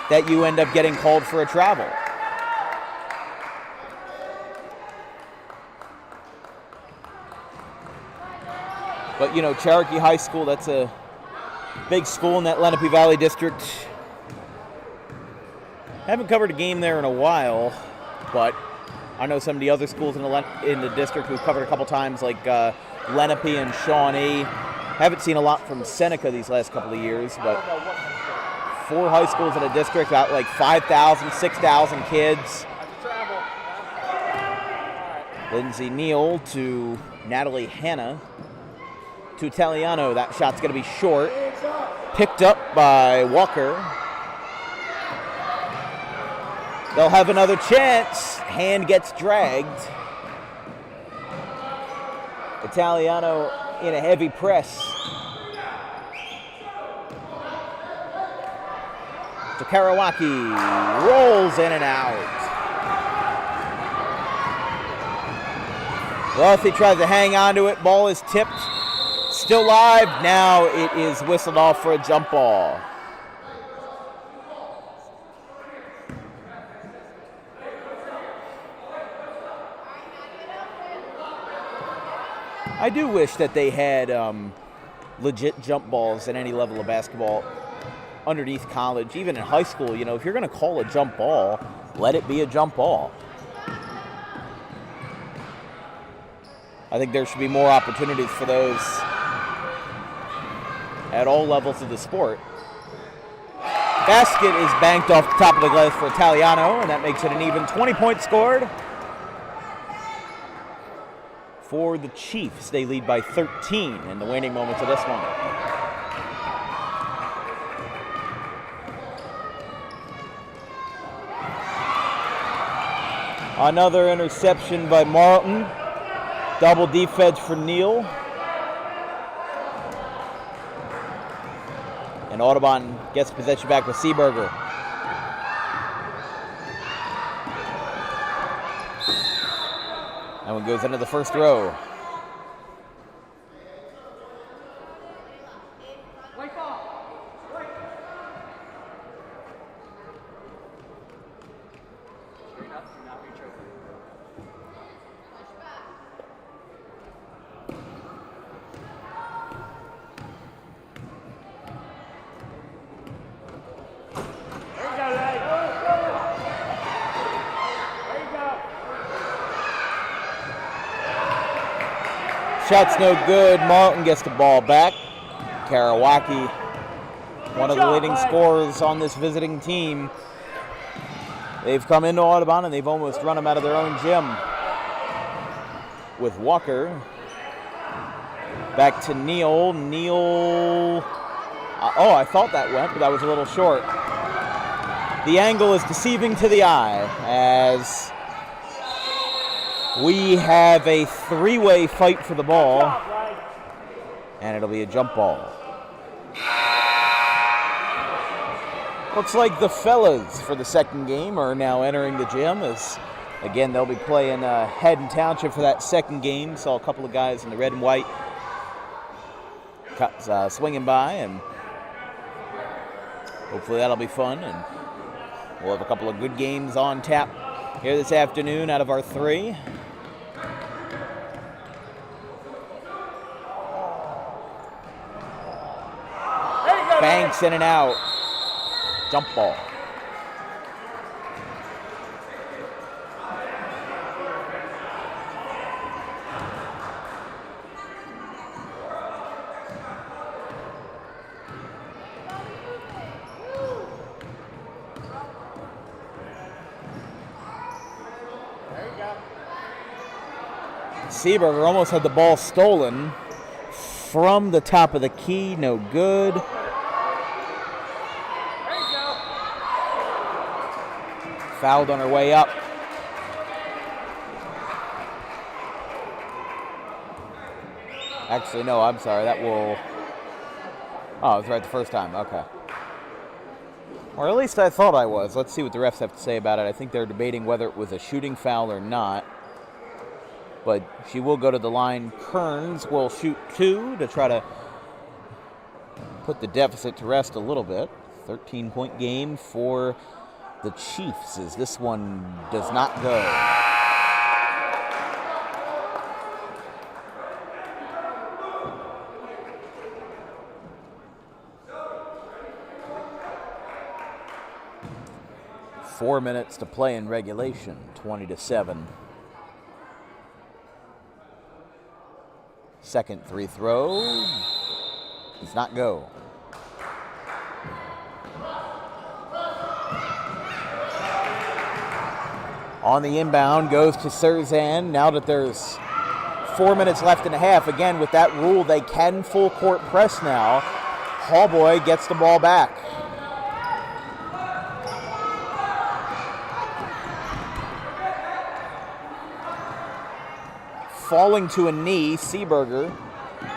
that you end up getting called for a travel. But, Cherokee High School, that's a big school in that Lenape Valley district. Haven't covered a game there in a while, but I know some of the other schools in the district we've covered a couple times, like Lenape and Shawnee. Haven't seen a lot from Seneca these last couple of years, but 4 high schools in a district, about like 5,000, 6,000 kids. Lindsay Neal to Natalie Hanna to Italiano. That shot's going to be short. Picked up by Walker. They'll have another chance. Hand gets dragged. Italiano in a heavy press. To Karawaki. Rolls in and out. Rothy tries to hang on to it. Ball is tipped. Still live. Now it is whistled off for a jump ball. I do wish that they had legit jump balls at any level of basketball underneath college, even in high school. If you're going to call a jump ball, let it be a jump ball. I think there should be more opportunities for those at all levels of the sport. Basket is banked off the top of the glass for Italiano, and that makes it an even 20-point scored. For the Chiefs, they lead by 13 in the waning moments of this one. Another interception by Marlton. Double defense for Neal. And Audubon gets possession back with Seaberger. That one goes into the first row. Shot's no good. Marlton gets the ball back. Karawaki, one of the leading scorers on this visiting team, They've come into Audubon and they've almost run them out of their own gym. With Walker. Back to Neal. Neal. I thought that went, but that was a little short. The angle is deceiving to the eye as we have a three-way fight for the ball, and it'll be a jump ball. Looks like the fellas for the second game are now entering the gym as, again, they'll be playing Haddon Township for that second game. Saw a couple of guys in the red and white swinging by, and hopefully that'll be fun, and we'll have a couple of good games on tap here this afternoon out of our three. Banks in and out. Jump ball. Seaberger almost had the ball stolen from the top of the key. No good. Fouled on her way up. Actually, no, I'm sorry. That will... Oh, I was right the first time. Okay. Or at least I thought I was. Let's see what the refs have to say about it. I think they're debating whether it was a shooting foul or not. But she will go to the line. Kearns will shoot 2 to try to put the deficit to rest a little bit. 13-point game for the Chiefs as this one does not go. Four minutes to play in regulation, 20-7. Second free throw does not go. On the inbound goes to Serzan. Now that there's 4 minutes left and a half, again with that rule, they can full court press now. Hallboy gets the ball back. Falling to a knee, Seaberger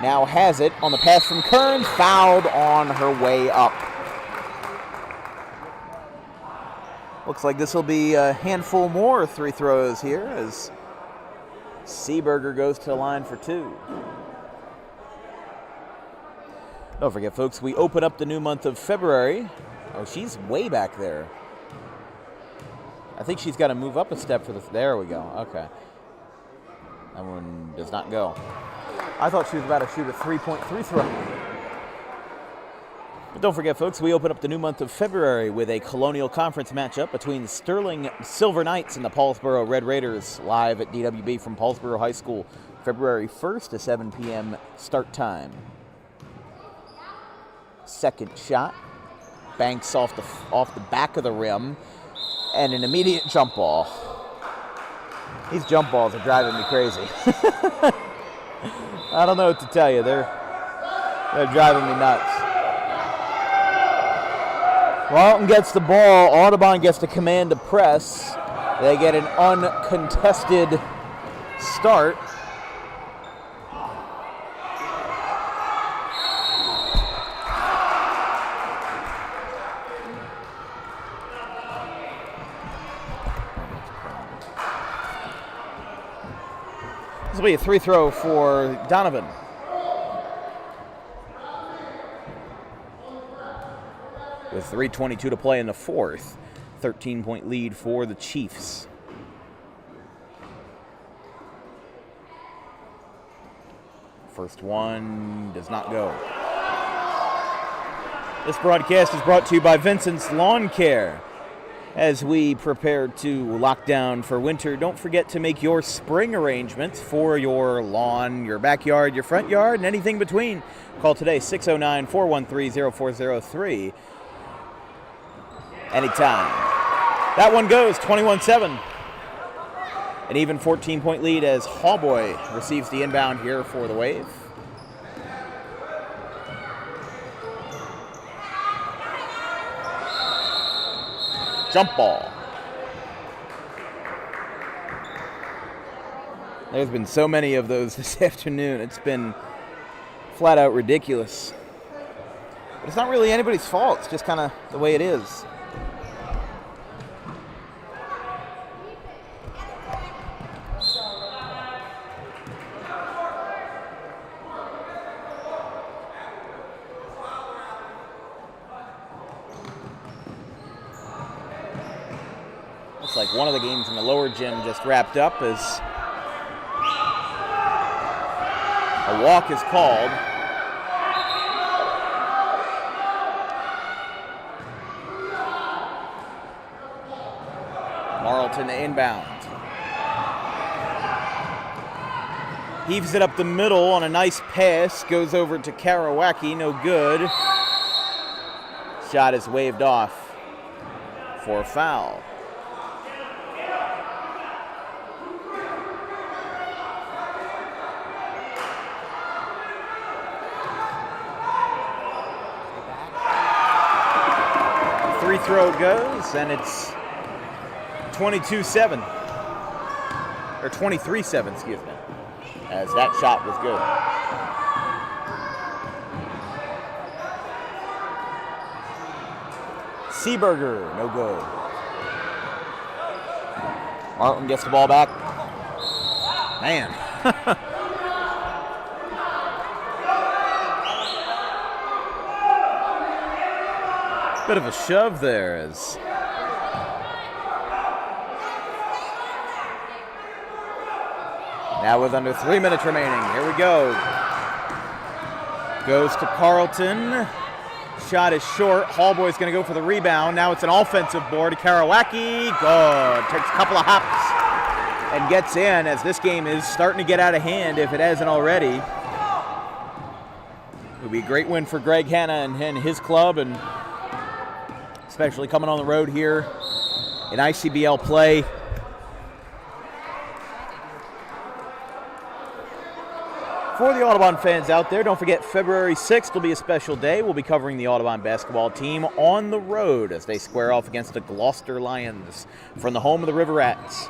now has it on the pass from Kearns, fouled on her way up. Looks like this will be a handful more free throws here as Seaberger goes to the line for 2. Don't forget, folks, we open up the new month of February. Oh, she's way back there. I think she's got to move up a step for the... There we go. Okay. That one does not go. I thought she was about to shoot a three-point free throw. But don't forget, folks, we open up the new month of February with a Colonial Conference matchup between Sterling Silver Knights and the Paulsboro Red Raiders, live at DWB from Paulsboro High School, February 1st to 7 p.m. start time. Second shot, banks off the back of the rim, and an immediate jump ball. These jump balls are driving me crazy. I don't know what to tell you. They're driving me nuts. Marlton gets the ball. Audubon gets to command the press. They get an uncontested start. This will be a free throw for Donovan. With 3:22 to play in the fourth. 13-point lead for the Chiefs. First one does not go. This broadcast is brought to you by Vincent's Lawn Care. As we prepare to lock down for winter, don't forget to make your spring arrangements for your lawn, your backyard, your front yard, and anything between. Call today, 609-413-0403. Anytime. That one goes 21-7. An even 14-point lead as Hallboy receives the inbound here for the Wave. Jump ball. There's been so many of those this afternoon. It's been flat out ridiculous. But it's not really anybody's fault. It's just kind of the way it is. Looks like one of the games in the lower gym just wrapped up as a walk is called. Marlton inbound. Heaves it up the middle on a nice pass. Goes over to Karawacki. No good. Shot is waved off for a foul. Free throw goes, and it's 22-7, or 23-7, excuse me, as that shot was good. Seeberger, no good. Marlton gets the ball back. Man. Bit of a shove there as now with under 3 minutes remaining. Here we go. Goes to Carlton. Shot is short. Hallboy's going to go for the rebound. Now it's an offensive board to Karawacki. Good. Takes a couple of hops and gets in as this game is starting to get out of hand if it hasn't already. It would be a great win for Greg Hanna and his club, and especially coming on the road here in ICBL play. For the Audubon fans out there, don't forget February 6th will be a special day. We'll be covering the Audubon basketball team on the road as they square off against the Gloucester Lions from the home of the River Rats.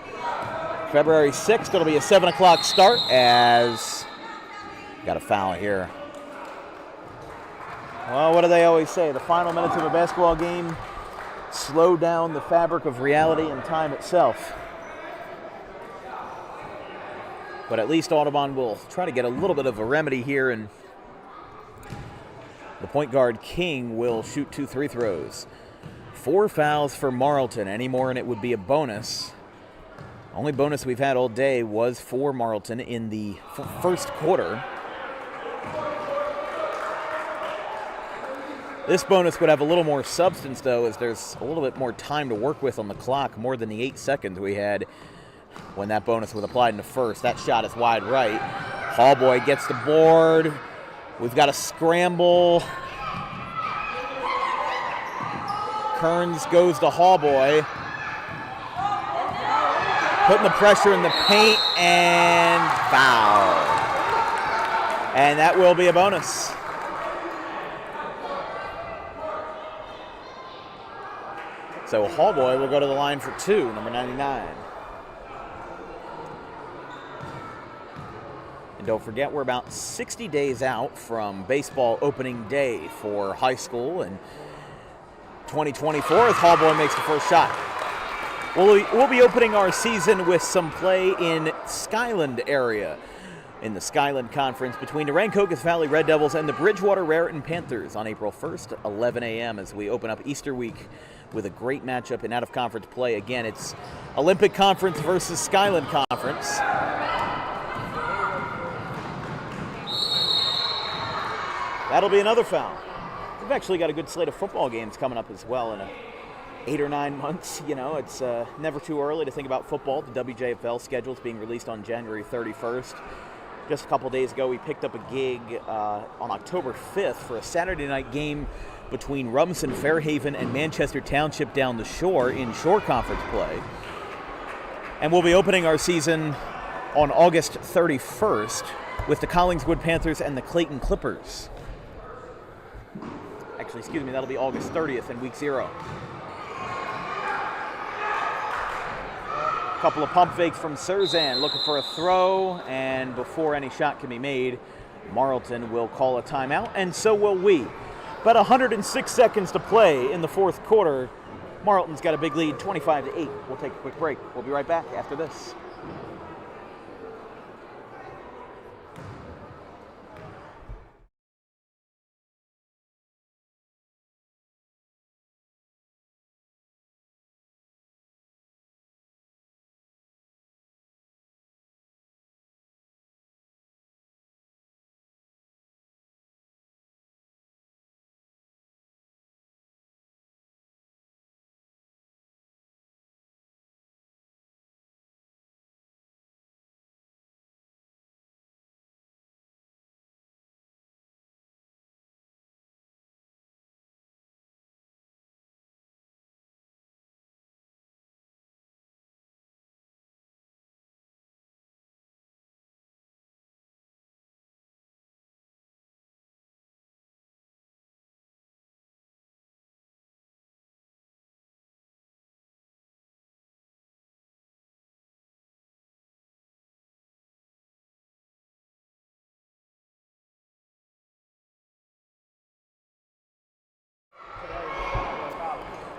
February 6th, it'll be a 7 o'clock start as got a foul here. Well, what do they always say? The final minutes of a basketball game slow down the fabric of reality and time itself. But at least Audubon will try to get a little bit of a remedy here, and the point guard King will shoot 2 free throws. 4 fouls for Marlton. Any more and it would be a bonus. Only bonus we've had all day was for Marlton in the first quarter. This bonus would have a little more substance, though, as there's a little bit more time to work with on the clock, more than the 8 seconds we had when that bonus was applied in the first. That shot is wide right. Hallboy gets the board. We've got a scramble. Kearns goes to Hallboy. Putting the pressure in the paint and foul. And that will be a bonus. So Hallboy will go to the line for 2, number 99. And don't forget, we're about 60 days out from baseball opening day for high school in 2024 as Hallboy makes the first shot. We'll be opening our season with some play in Skyland area in the Skyland Conference between the Rancocas Valley Red Devils and the Bridgewater Raritan Panthers on April 1st, 11 a.m. as we open up Easter week with a great matchup in out-of-conference play. Again, it's Olympic Conference versus Skyland Conference. That'll be another foul. We've actually got a good slate of football games coming up as well in 8 or 9 months. You know, it's never too early to think about football. The WJFL schedule is being released on January 31st. Just a couple days ago, we picked up a gig on October 5th for a Saturday night game between Rumson, Fairhaven, and Manchester Township down the shore in shore conference play. And we'll be opening our season on August 31st with the Collingswood Panthers and the Clayton Clippers. Actually, excuse me, that'll be August 30th in week 0. Couple of pump fakes from Serzan, looking for a throw, and before any shot can be made, Marlton will call a timeout, and so will we. About 106 seconds to play in the fourth quarter. Marlton's got a big lead, 25-8. We'll take a quick break. We'll be right back after this.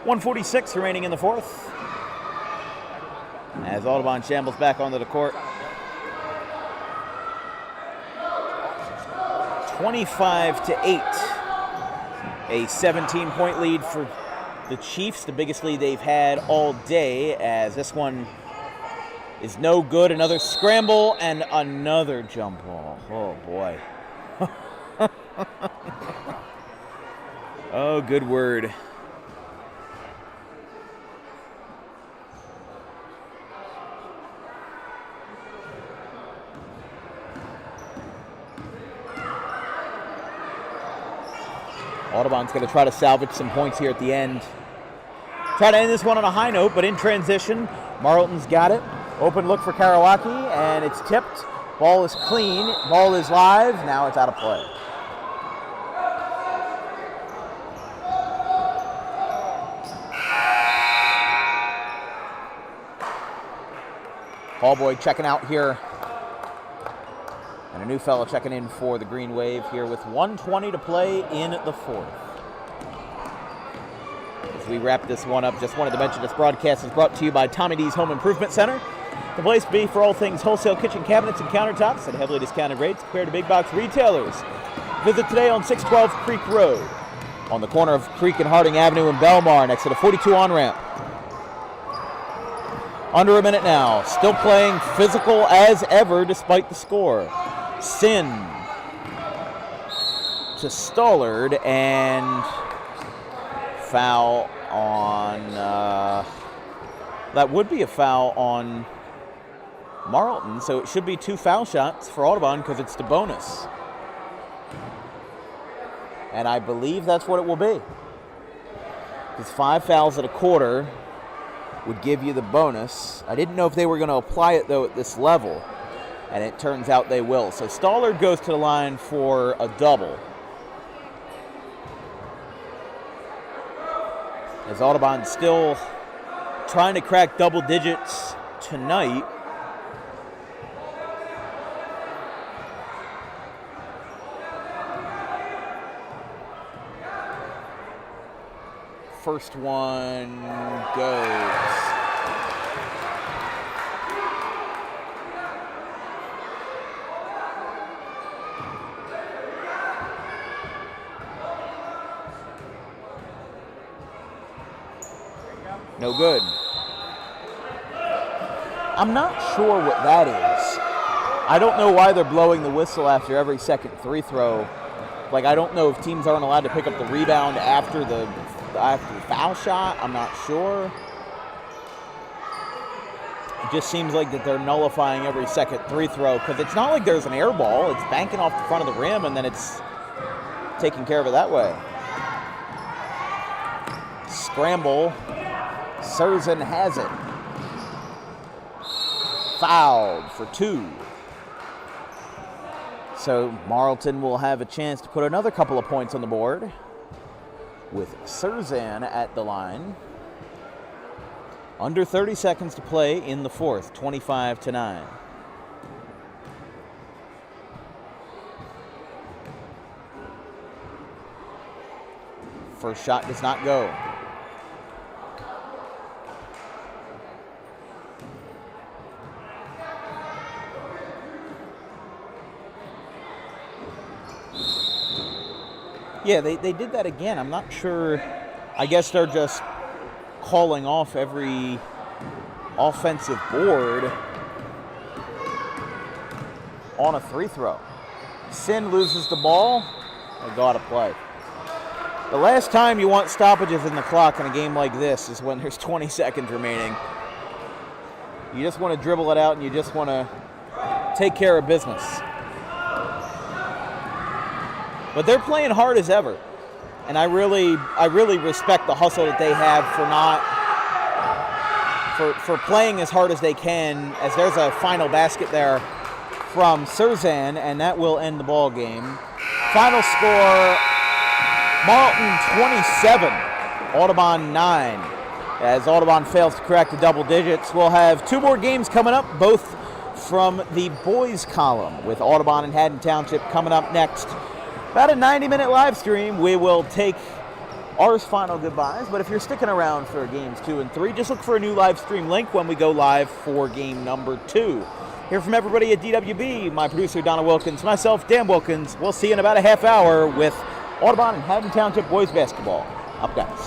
.146 remaining in the fourth, as Audubon shambles back onto the court. 25-8, a 17-point lead for the Chiefs, the biggest lead they've had all day, as this one is no good. Another scramble and another jump ball. Oh, boy. Oh, good word. Audubon's going to try to salvage some points here at the end. Try to end this one on a high note, but in transition, Marlton's got it. Open look for Karawaki, and it's tipped. Ball is clean. Ball is live. Now it's out of play. Ballboy checking out here. And a new fellow checking in for the Green Wave here with 1:20 to play in the fourth. As we wrap this one up, just wanted to mention this broadcast is brought to you by Tommy D's Home Improvement Center. The place to be for all things wholesale kitchen cabinets and countertops at heavily discounted rates compared to big box retailers. Visit today on 612 Creek Road, on the corner of Creek and Harding Avenue in Belmar, next to the 42 on-ramp. Under a minute now, still playing physical as ever despite the score. Sin to Stollard, and foul on, that would be a foul on Marlton, so it should be 2 foul shots for Audubon because it's the bonus. And I believe that's what it will be. Because 5 fouls at a quarter would give you the bonus. I didn't know if they were going to apply it, though, at this level. And it turns out they will. So Stollard goes to the line for a double. As Audubon still trying to crack double digits tonight. First one goes. No good. I'm not sure what that is. I don't know why they're blowing the whistle after every second free throw. Like, I don't know if teams aren't allowed to pick up the rebound after the foul shot. I'm not sure. It just seems like that they're nullifying every second free throw because it's not like there's an air ball. It's banking off the front of the rim and then it's taking care of it that way. scramble. Surzan has it. Fouled for 2. So Marlton will have a chance to put another couple of points on the board with Surzan at the line. Under 30 seconds to play in the fourth, 25-9. First shot does not go. Yeah, they did that again. I'm not sure. I guess they're just calling off every offensive board on a free throw. Sin loses the ball. They go out of play. The last time you want stoppages in the clock in a game like this is when there's 20 seconds remaining. You just want to dribble it out and you just want to take care of business. But they're playing hard as ever. And I really respect the hustle that they have for playing as hard as they can, as there's a final basket there from Surzan, and that will end the ball game. Final score, Marlton 27, Audubon 9. As Audubon fails to crack the double digits, we'll have 2 more games coming up, both from the boys column, with Audubon and Haddon Township coming up next. About a 90-minute live stream. We will take our final goodbyes, but if you're sticking around for games 2 and 3, just look for a new live stream link when we go live for game number 2. Hear from everybody at DWB, my producer Donna Wilkins, myself, Dan Wilkins. We'll see you in about a half hour with Audubon and Haddon Township boys basketball. Up next.